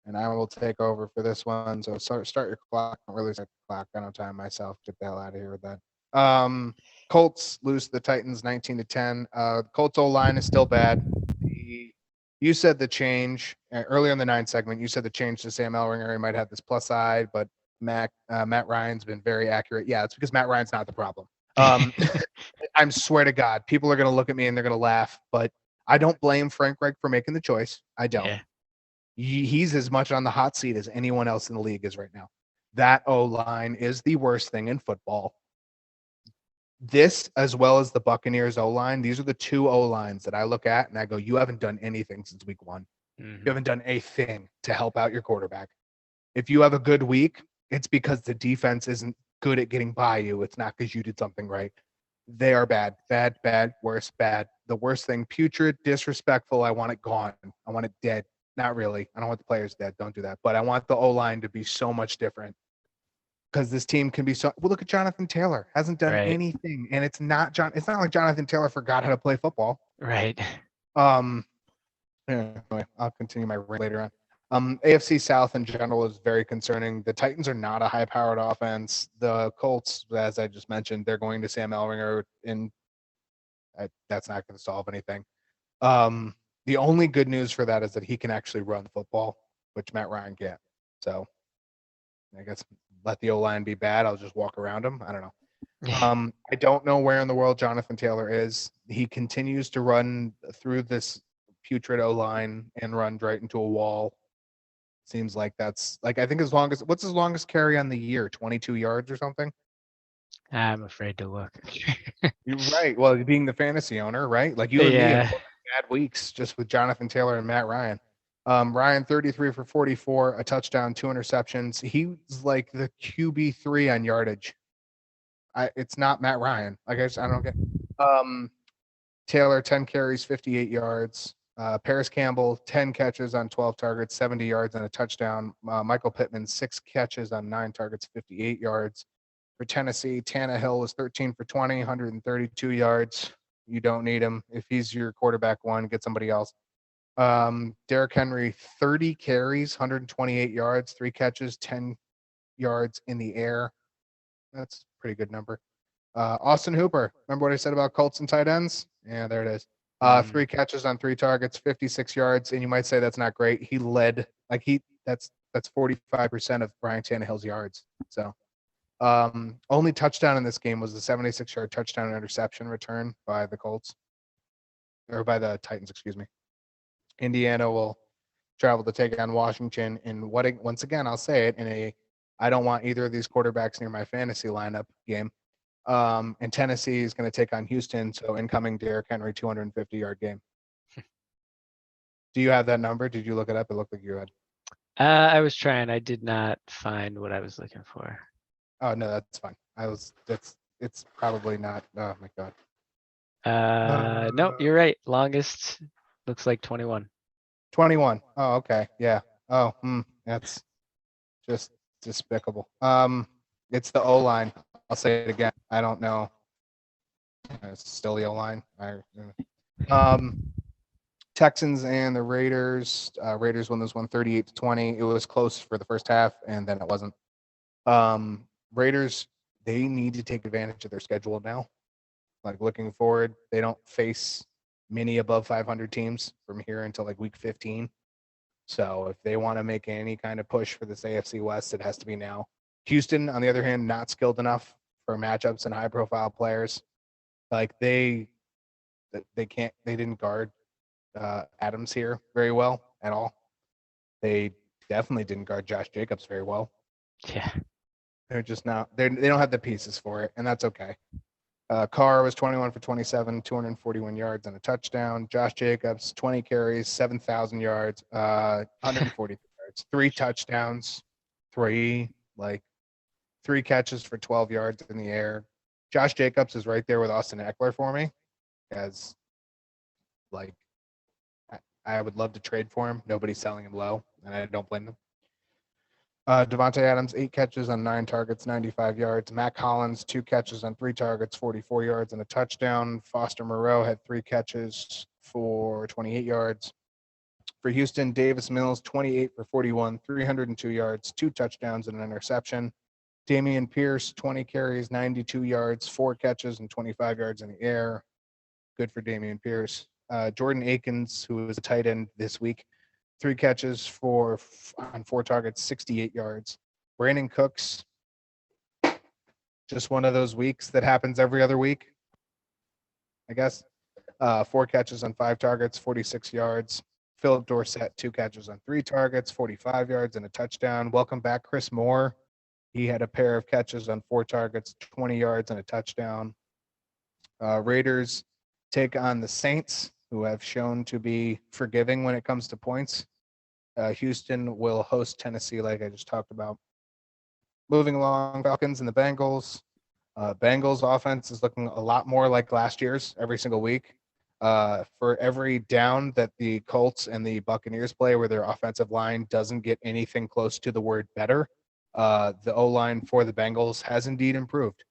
And I will take over for this one. So start your clock. Don't really set the clock. I don't time myself. Get the hell out of here with that. Colts lose to the Titans 19-10. Colts O-line is still bad. You said the change earlier in the 9th segment. You said the change to Sam Elringer might have this plus side, but Matt Ryan's been very accurate. Yeah, it's because Matt Ryan's not the problem. I'm swear to God, people are going to look at me and they're going to laugh, but I don't blame Frank Reich for making the choice. I don't. Yeah. He's as much on the hot seat as anyone else in the league is right now. That O-line is the worst thing in football. This, as well as the Buccaneers O-line, these are the two O-lines that I look at and I go, you haven't done anything since week 1. You haven't done a thing to help out your quarterback. If you have a good week, it's because the defense isn't good at getting by you. It's not because you did something right. They are bad, worse, bad. The worst thing, putrid, disrespectful. I want it gone. I want it dead. Not really. I don't want the players dead. Don't do that. But I want the O-line to be so much different because this team can be so. Well, look at Jonathan Taylor. Hasn't done Right. anything, and it's not like Jonathan Taylor forgot how to play football. Right. Anyway, I'll continue my rant later on. AFC South in general is very concerning. The Titans are not a high-powered offense. The Colts, as I just mentioned, they're going to Sam Elringer, and that's not going to solve anything. The only good news for that is that he can actually run the football, which Matt Ryan can't. So I guess let the O-line be bad. I'll just walk around him. I don't know. I don't know where in the world Jonathan Taylor is. He continues to run through this putrid O-line and run right into a wall. Seems like that's like I think what's his longest carry on the year? 22 yards or something? I'm afraid to look. You're right. Well, being the fantasy owner, right? Like you and me have Yeah. bad weeks just with Jonathan Taylor and Matt Ryan. Ryan 33 for 44, a touchdown, 2 interceptions. He's like the QB3 on yardage. It's not Matt Ryan. Like I don't get. Taylor 10 carries, 58 yards. Paris Campbell 10 catches on 12 targets, 70 yards and a touchdown. Michael Pittman 6 catches on 9 targets, 58 yards. For Tennessee, Tannehill was 13 for 20, 132 yards. You don't need him. If he's your quarterback one, get somebody else. Derrick Henry, 30 carries, 128 yards, 3 catches, 10 yards in the air. That's a pretty good number. Austin Hooper, remember what I said about Colts and tight ends? Yeah, there it is. 3 catches on 3 targets, 56 yards, and you might say that's not great. He led that's 45% of Brian Tannehill's yards. So only touchdown in this game was the 76-yard touchdown and interception return by the Colts. Or by the Titans, excuse me. Indiana will travel to take on Washington in once again, I'll say it, I don't want either of these quarterbacks near my fantasy lineup game. And Tennessee is going to take on Houston. So incoming Derrick Henry 250-yard game. Do you have that number? Did you look it up? It looked like you had. I was trying. I did not find what I was looking for. Oh no, that's fine. It's probably not. Oh my God. No, you're right. Longest looks like 21. 21. Oh, okay. Yeah. Oh, that's just despicable. It's the O line. I'll say it again. I don't know. It's still the O line. Texans and the Raiders. Raiders won this one 38-20. It was close for the first half, and then it wasn't. Raiders, they need to take advantage of their schedule now. Like looking forward, they don't face many above 500 teams from here until like week 15. So if they want to make any kind of push for this AFC West, it has to be now. Houston, on the other hand, not skilled enough for matchups and high-profile players. Like they didn't guard Adams here very well at all. They definitely didn't guard Josh Jacobs very well. Yeah. They're just not. They don't have the pieces for it, and that's okay. Carr was 21 for 27, 241 yards and a touchdown. Josh Jacobs, 20 carries, 7,000 yards, 140 yards, 3 touchdowns, 3 catches for 12 yards in the air. Josh Jacobs is right there with Austin Eckler for me, as like I would love to trade for him. Nobody's selling him low, and I don't blame them. Devontae Adams, 8 catches on 9 targets, 95 yards. Matt Collins, 2 catches on 3 targets, 44 yards and a touchdown. Foster Moreau had 3 catches for 28 yards. For Houston, Davis Mills, 28 for 41, 302 yards, 2 touchdowns and an interception. Damian Pierce, 20 carries, 92 yards, 4 catches and 25 yards in the air. Good for Damian Pierce. Jordan Akins, who was a tight end this week, 3 catches on 4 targets, 68 yards. Brandon Cooks, just one of those weeks that happens every other week, I guess. 4 catches on 5 targets, 46 yards. Philip Dorsett, 2 catches on 3 targets, 45 yards and a touchdown. Welcome back, Chris Moore. He had a pair of catches on 4 targets, 20 yards and a touchdown. Raiders take on the Saints, who have shown to be forgiving when it comes to points. Houston will host Tennessee, like I just talked about. Moving along, Falcons and the Bengals. Bengals offense is looking a lot more like last year's every single week. For every down that the Colts and the Buccaneers play where their offensive line doesn't get anything close to the word better, the O-line for the Bengals has indeed improved.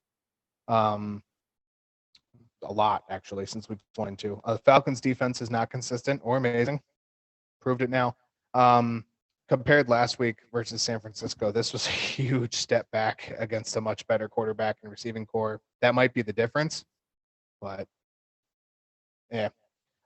A lot, actually, since we've 1 and 2. Falcons defense is not consistent or amazing. Proved it now. Compared last week versus San Francisco, this was a huge step back against a much better quarterback and receiving core. That might be the difference, but yeah.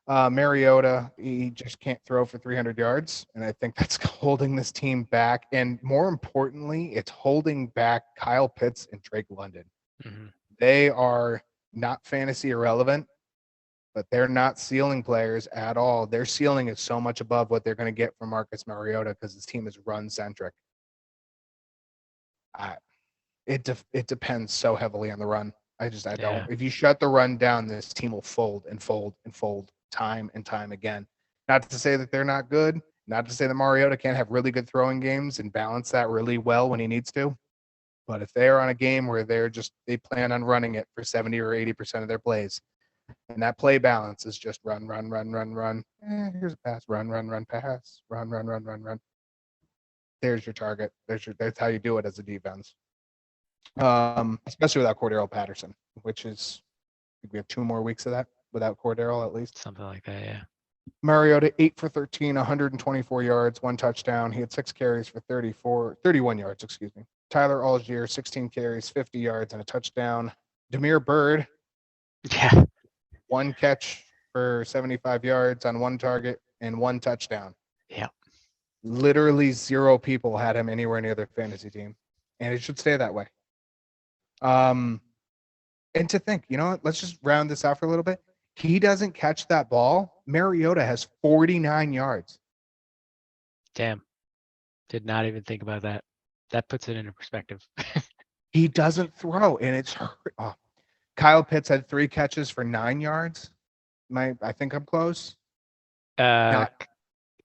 Mariota, he just can't throw for 300 yards, and I think that's holding this team back. And more importantly, it's holding back Kyle Pitts and Drake London. Mm-hmm. They are not fantasy irrelevant, but they're not ceiling players at all. Their ceiling is so much above what they're going to get from Marcus Mariota because his team is run-centric. It depends so heavily on the run. I don't. If you shut the run down, this team will fold and fold and fold time and time again. Not to say that they're not good. Not to say that Mariota can't have really good throwing games and balance that really well when he needs to. But if they're on a game where they plan on running it for 70 or 80% of their plays, and that play balance is just run. Here's a pass, run, pass, run. There's your target. That's how you do it as a defense. Especially without Cordero Patterson, which is, I think we have 2 more weeks of that without Cordero at least. Something like that, yeah. Mariota, 8 for 13, 124 yards, 1 touchdown. He had 6 carries for 31 yards, excuse me. Tyler Algier, 16 carries, 50 yards, and a touchdown. Damiere Byrd, Yeah. 1 catch for 75 yards on 1 target and 1 touchdown. Yeah. Literally 0 people had him anywhere near their fantasy team, and it should stay that way. And to think, you know what? Let's just round this out for a little bit. He doesn't catch that ball. Mariota has 49 yards. Damn. Did not even think about that. That puts it into perspective. He doesn't throw, and it's hurt. Oh. Kyle Pitts had 3 catches for 9 yards. I think I'm close. Yeah,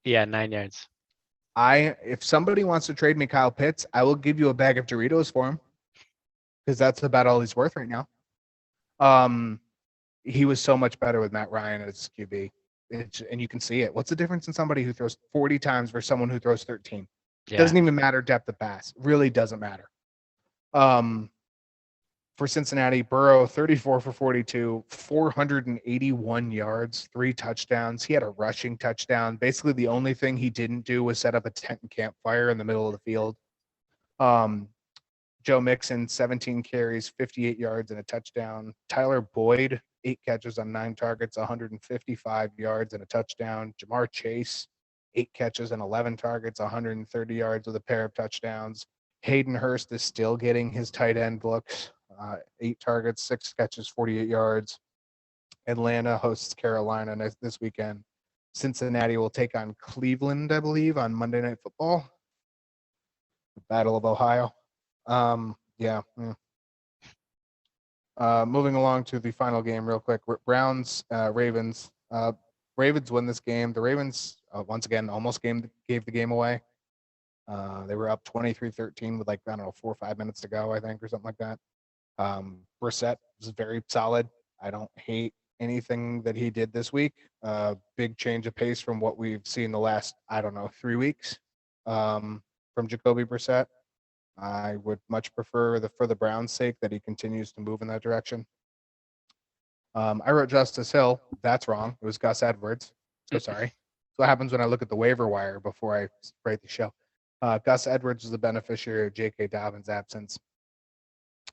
9 yards. If somebody wants to trade me Kyle Pitts, I will give you a bag of Doritos for him because that's about all he's worth right now. He was so much better with Matt Ryan as QB, and you can see it. What's the difference in somebody who throws 40 times versus someone who throws 13? Yeah. Doesn't even matter depth of pass. Really doesn't matter. For Cincinnati, Burrow, 34 for 42, 481 yards, 3 touchdowns. He had a rushing touchdown. Basically, the only thing he didn't do was set up a tent and campfire in the middle of the field. Joe Mixon, 17 carries, 58 yards, and a touchdown. Tyler Boyd, 8 catches on 9 targets, 155 yards and a touchdown. Jamar Chase, 8 catches and 11 targets, 130 yards with a pair of touchdowns. Hayden Hurst is still getting his tight end looks. 8 targets, 6 catches, 48 yards. Atlanta hosts Carolina this weekend. Cincinnati will take on Cleveland, I believe, on Monday Night Football. The Battle of Ohio. Moving along to the final game real quick. Browns, Ravens. Ravens win this game. The Ravens, once again, almost gave the game away. They were up 23-13 with 4 or 5 minutes to go, I think, or something like that. Brissett was very solid. I don't hate anything that he did this week. Big change of pace from what we've seen the last, 3 weeks from Jacoby Brissett. I would much prefer for the Browns' sake that he continues to move in that direction. I wrote Justice Hill. That's wrong. It was Gus Edwards. So sorry. That's what happens when I look at the waiver wire before I write the show. Gus Edwards was the beneficiary of J.K. Dobbins' absence.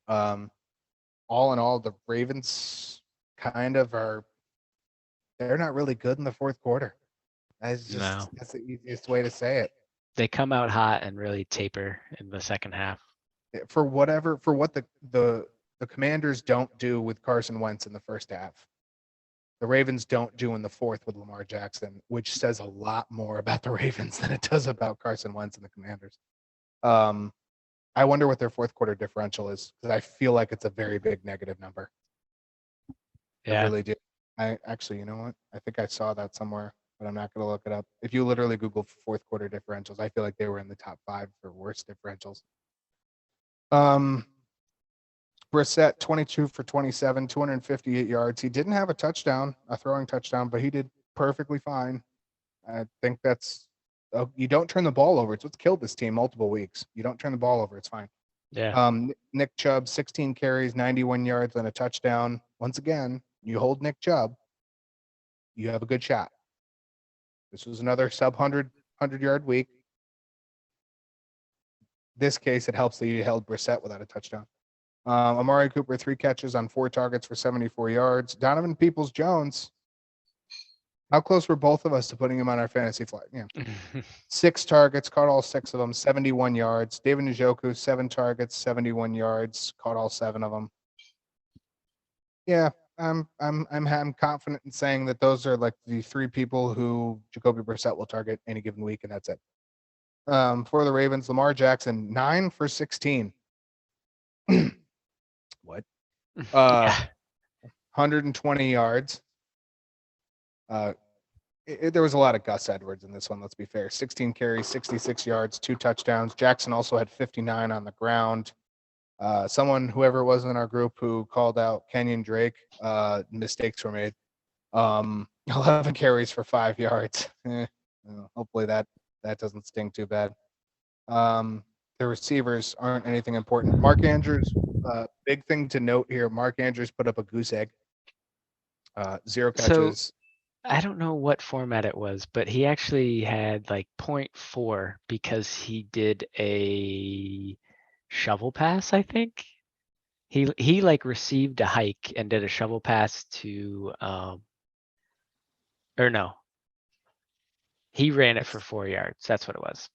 All in all, the Ravens kind of they're not really good in the fourth quarter. That's the easiest way to say it. They come out hot and really taper in the second half. For what the Commanders don't do with Carson Wentz in the first half, the Ravens don't do in the fourth with Lamar Jackson, which says a lot more about the Ravens than it does about Carson Wentz and the Commanders. I wonder what their fourth quarter differential is, because I feel like it's a very big negative number. Yeah. I really do. I actually, you know what? I think I saw that somewhere, but I'm not going to look it up. If you literally Google fourth quarter differentials, I feel like they were in the top 5 for worst differentials. Brissett, 22 for 27, 258 yards. He didn't have a throwing touchdown, but he did perfectly fine. I think you don't turn the ball over. It's what's killed this team multiple weeks. You don't turn the ball over. It's fine. Yeah. Nick Chubb, 16 carries, 91 yards, and a touchdown. Once again, you hold Nick Chubb, you have a good shot. This was another sub 100-yard week. This case, it helps that you held Brissett without a touchdown. Amari Cooper, 3 catches on 4 targets for 74 yards. Donovan Peoples-Jones, how close were both of us to putting him on our fantasy flight? Yeah. 6 targets, caught all 6 of them, 71 yards. David Njoku, 7 targets, 71 yards, caught all 7 of them. Yeah, I'm confident in saying that those are the 3 people who Jacoby Brissett will target any given week, and that's it. For the Ravens, Lamar Jackson, 9 for 16. What? 120 yards. There was a lot of Gus Edwards in this one, let's be fair. 16 carries, 66 yards, 2 touchdowns. Jackson also had 59 on the ground. Whoever it was in our group who called out Kenyon Drake, mistakes were made. 11 carries for 5 yards. Hopefully that doesn't sting too bad. The receivers aren't anything important. Mark Andrews, big thing to note here, Mark Andrews put up a goose egg. 0 catches. So I don't know what format it was, but he actually had 0.4 because he did a shovel pass, I think. He received a hike and did a shovel pass to or no. He ran it for 4 yards. That's what it was.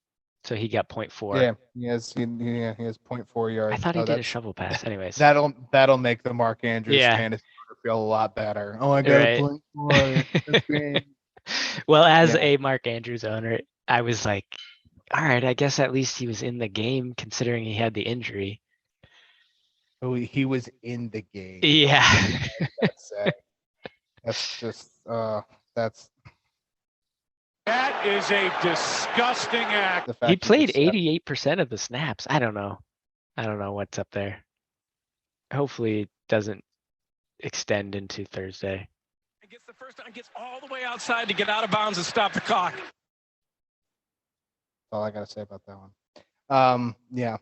So he got 0.4. Yeah, he has 0.4 yards. I thought he did a shovel pass. Anyways. That'll make the Mark Andrews fantasy feel a lot better. Oh, I got a 0.4. Well, as a Mark Andrews owner, I was like, all right, I guess at least he was in the game considering he had the injury. Oh, he was in the game. Yeah. That's sad. That's just that is a disgusting act. He played 88% of the snaps. I don't know what's up there. Hopefully it doesn't extend into Thursday. Gets the first down, gets all the way outside to get out of bounds and stop the clock. That's all I got to say about that one. Yeah.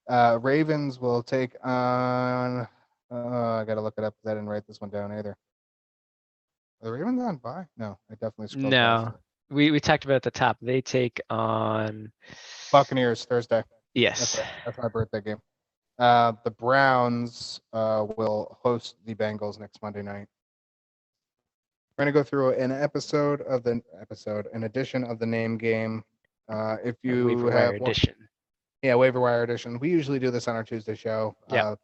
Ravens will take on. I gotta look it up because I didn't write this one down either. Are the Ravens on bye? No, I definitely scrolled past No, it. we talked about at the top. They take on. Buccaneers Thursday. Yes. That's my birthday game. The Browns will host the Bengals next Monday night. We're gonna go through an edition of the name game. If you Waiver wire have one, edition. yeah, waiver wire edition. We usually do this on our Tuesday show. Yeah.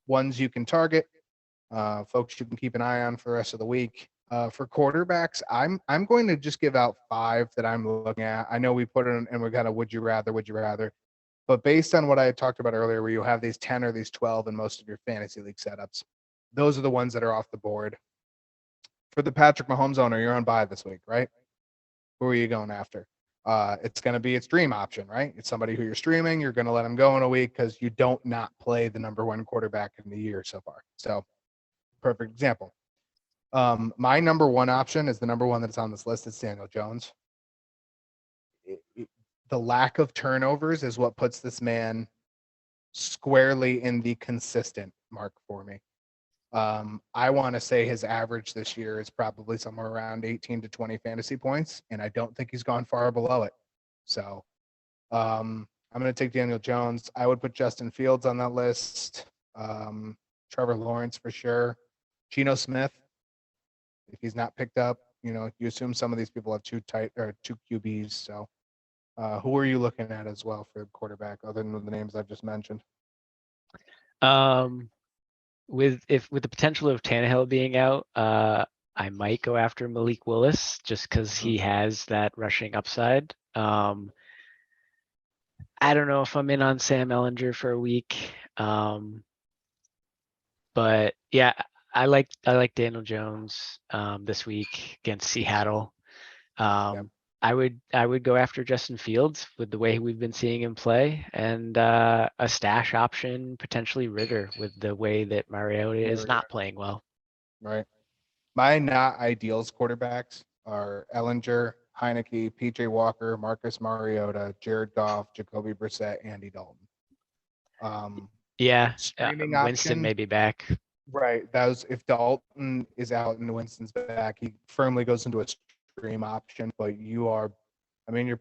Ones you can target, folks you can keep an eye on for the rest of the week. For quarterbacks, I'm going to just give out 5 that I'm looking at. I know we put in and we're kind of would you rather. But based on what I had talked about earlier, where you have these 10 or these 12 in most of your fantasy league setups, those are the ones that are off the board. For the Patrick Mahomes owner, you're on bye this week, right? Who are you going after? It's going to be its dream option, right? It's somebody who you're streaming. You're going to let him go in a week because you don't not play the number 1 quarterback in the year so far. So, perfect example. My number 1 option is the number 1 that's on this list. It's Daniel Jones. The lack of turnovers is what puts this man squarely in the consistent mark for me. I want to say his average this year is probably somewhere around 18 to 20 fantasy points, and I don't think he's gone far below it. So I'm going to take Daniel Jones. I would put Justin Fields on that list. Trevor Lawrence for sure. Geno Smith, if he's not picked up, you assume some of these people have 2 QBs. So who are you looking at as well for quarterback other than the names I've just mentioned? With the potential of Tannehill being out, I might go after Malik Willis just because he has that rushing upside. I don't know if I'm in on Sam Ellinger for a week, but yeah, I like Daniel Jones this week against Seattle. I would go after Justin Fields with the way we've been seeing him play, and a stash option, potentially Ritter with the way that Mariota is not playing well. Right. My not ideals quarterbacks are Ellinger, Heineke, PJ Walker, Marcus Mariota, Jared Goff, Jacoby Brissett, Andy Dalton. Streaming Winston option, may be back. Right. That was if Dalton is out and Winston's back, he firmly goes into a stream option. But you're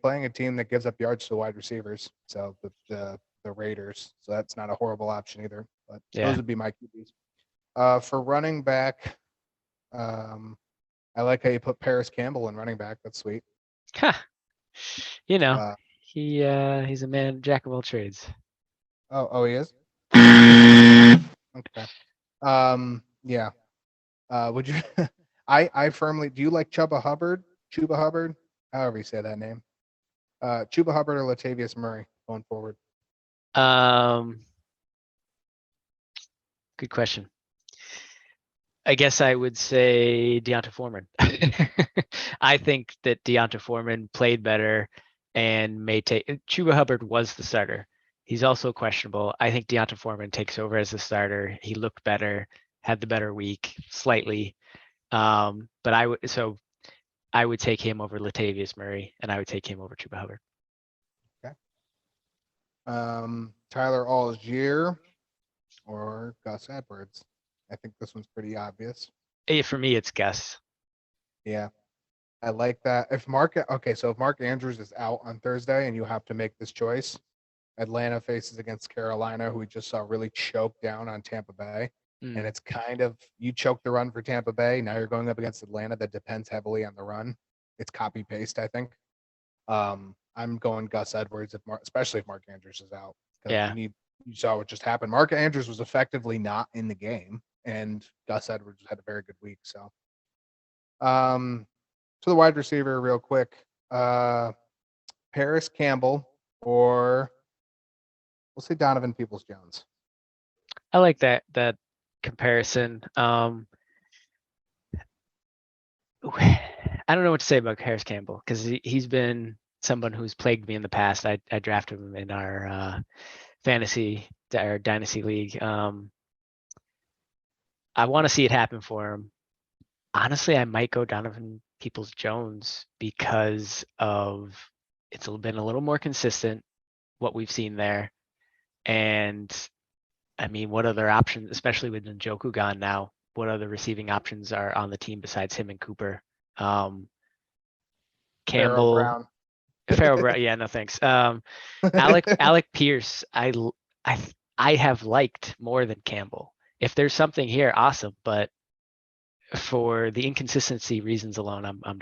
playing a team that gives up yards to the wide receivers. So the Raiders. So that's not a horrible option either. But those would be my QBs. For running back, I like how you put Paris Campbell in running back. That's sweet. He's a man, jack of all trades. Oh, he is? Okay. Yeah. Would you I firmly do you like Chuba Hubbard? However you say that name. Chuba Hubbard or Latavius Murray going forward? Good question. I guess I would say Deonta Foreman. I think that Deonta Foreman played better and may take. Chuba Hubbard was the starter. He's also questionable. I think Deonta Foreman takes over as the starter. He looked better, had the better week slightly. But I would take him over Latavius Murray, and I would take him over Chuba Hubbard. Okay. Tyler Algier or Gus Edwards. I think this one's pretty obvious. For me, it's Gus. Yeah. I like that. If Mark Andrews is out on Thursday and you have to make this choice, Atlanta faces against Carolina, who we just saw really choke down on Tampa Bay. And it's kind of, you choke the run for Tampa Bay. Now you're going up against Atlanta that depends heavily on the run. It's copy paste, I think. I'm going Gus Edwards, especially if Mark Andrews is out. Yeah. You saw what just happened. Mark Andrews was effectively not in the game, and Gus Edwards had a very good week. So, to the wide receiver, real quick, Paris Campbell or we'll say Donovan Peoples-Jones. I like that comparison. I don't know what to say about Paris Campbell because he's been someone who's plagued me in the past. I drafted him in our fantasy or dynasty league. I want to see it happen for him. Honestly, I might go Donovan Peoples-Jones because of it's been a little more consistent what we've seen there. And I mean, what other options, especially with Njoku gone now, what other receiving options are on the team besides him and Cooper? Pharaoh Campbell, Brown. Farrell Brown, yeah, no thanks. Alec Pierce, I have liked more than Campbell. If there's something here, awesome. But for the inconsistency reasons alone, I'm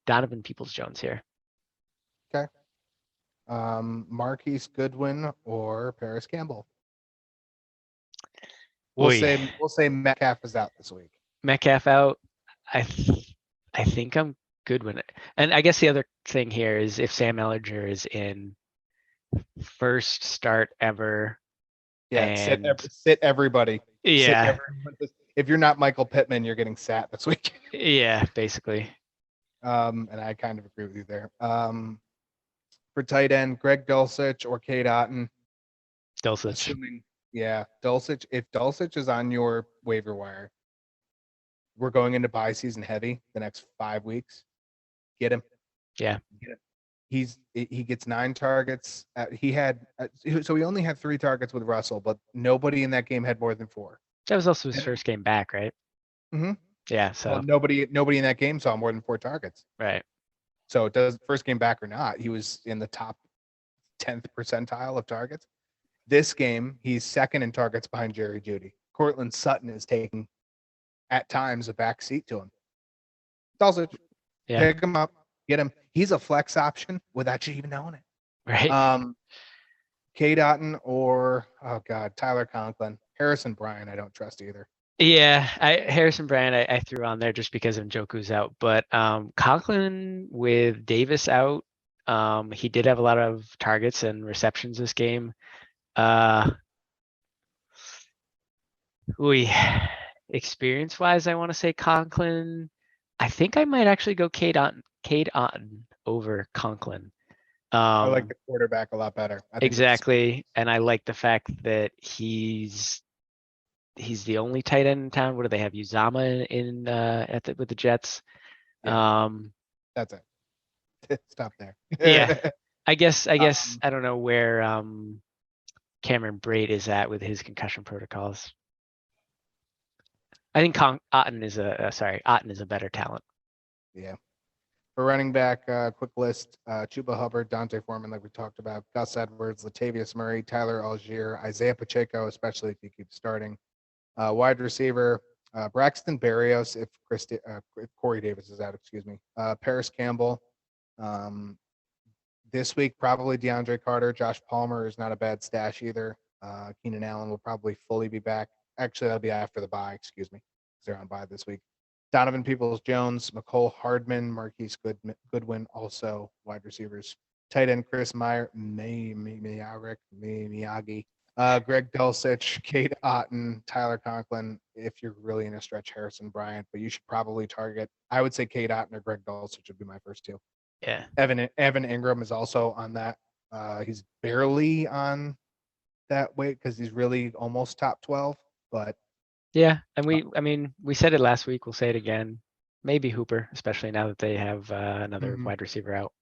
Donovan Peoples-Jones here. Marquise Goodwin or Paris Campbell. We'll say Metcalf is out this week. Metcalf out. I think I'm Goodwin. And I guess the other thing here is if Sam Ellinger is in, first start ever. Yeah, and sit everybody. Yeah. Sit everyone. If you're not Michael Pittman, you're getting sat this week. Yeah, basically. And I kind of agree with you there. For tight end, Greg Dulcich or Cade Otton. Dulcich. Assuming, yeah, Dulcich. If Dulcich is on your waiver wire, we're going into bye season heavy the next 5 weeks. Get him. Yeah. Get him. He gets 9 targets. He only had 3 targets with Russell, but nobody in that game had more than 4. That was also his first game back, right? Mm-hmm. Yeah. So well, nobody in that game saw more than 4 targets. Right. So it does first game back or not, he was in the top 10th percentile of targets. This game, he's second in targets behind Jerry Jeudy. Cortland Sutton is taking, at times, a back seat to him. Dulcich, pick him up, get him. He's a flex option without you even knowing it. Right. Cade Otton or, Tyler Conklin. Harrison Bryant, I don't trust either. Yeah, Harrison Bryant I threw on there just because Njoku's out, but Conklin with Davis out, he did have a lot of targets and receptions this game. Experience-wise, I want to say Conklin. I think I might actually go Cade Otton over Conklin. I like the quarterback a lot better. Exactly, and I like the fact that he's the only tight end in town. What do they have? Uzama with the Jets. Yeah, that's it. Stop there. Yeah. I guess I don't know where Cameron Brate is at with his concussion protocols. I think Otton is a better talent. Yeah. For running back, quick list: Chuba Hubbard, Dante Foreman, like we talked about, Gus Edwards, Latavius Murray, Tyler Algier, Isaiah Pacheco, especially if he keeps starting. Wide receiver, Braxton Berrios, if Corey Davis is out, Paris Campbell. This week, probably DeAndre Carter. Josh Palmer is not a bad stash either. Keenan Allen will probably fully be back. Actually, that'll be after the bye, because they're on bye this week. Donovan Peoples-Jones, McCole Hardman, Marquise Goodwin, also wide receivers. Tight end Chris Meyer, Miyagi. Greg Dulcich, Cade Otton, Tyler Conklin. If you're really in a stretch, Harrison Bryant, but you should probably target. I would say Cade Otton or Greg Dulcich would be my first 2. Yeah. Evan Ingram is also on that. He's barely on that weight because he's really almost top 12. But yeah, and we said it last week. We'll say it again. Maybe Hooper, especially now that they have another wide receiver out.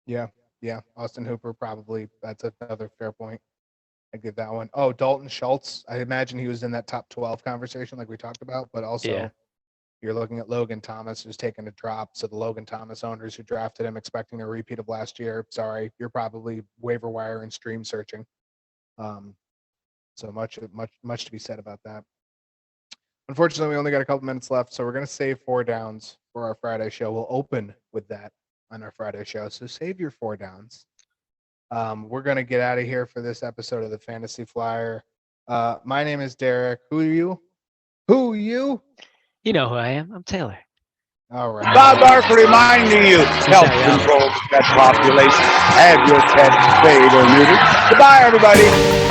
Yeah. Austin Hooper probably. That's another fair point. I give that one. Oh, Dalton Schultz. I imagine he was in that top 12 conversation like we talked about, but also you're looking at Logan Thomas who's taken a drop. So the Logan Thomas owners who drafted him expecting a repeat of last year, sorry, you're probably waiver wire and stream searching. So much to be said about that. Unfortunately, we only got a couple minutes left, so we're going to save 4 downs for our Friday show. We'll open with that on our Friday show, so save your 4 downs. We're going to get out of here for this episode of the Fantasy Flyer. My name is Derek. Who are you? You know who I am. I'm Taylor. All right. Bob Bark reminding you, help control pet population. Have your pet spayed or neutered. Goodbye, everybody.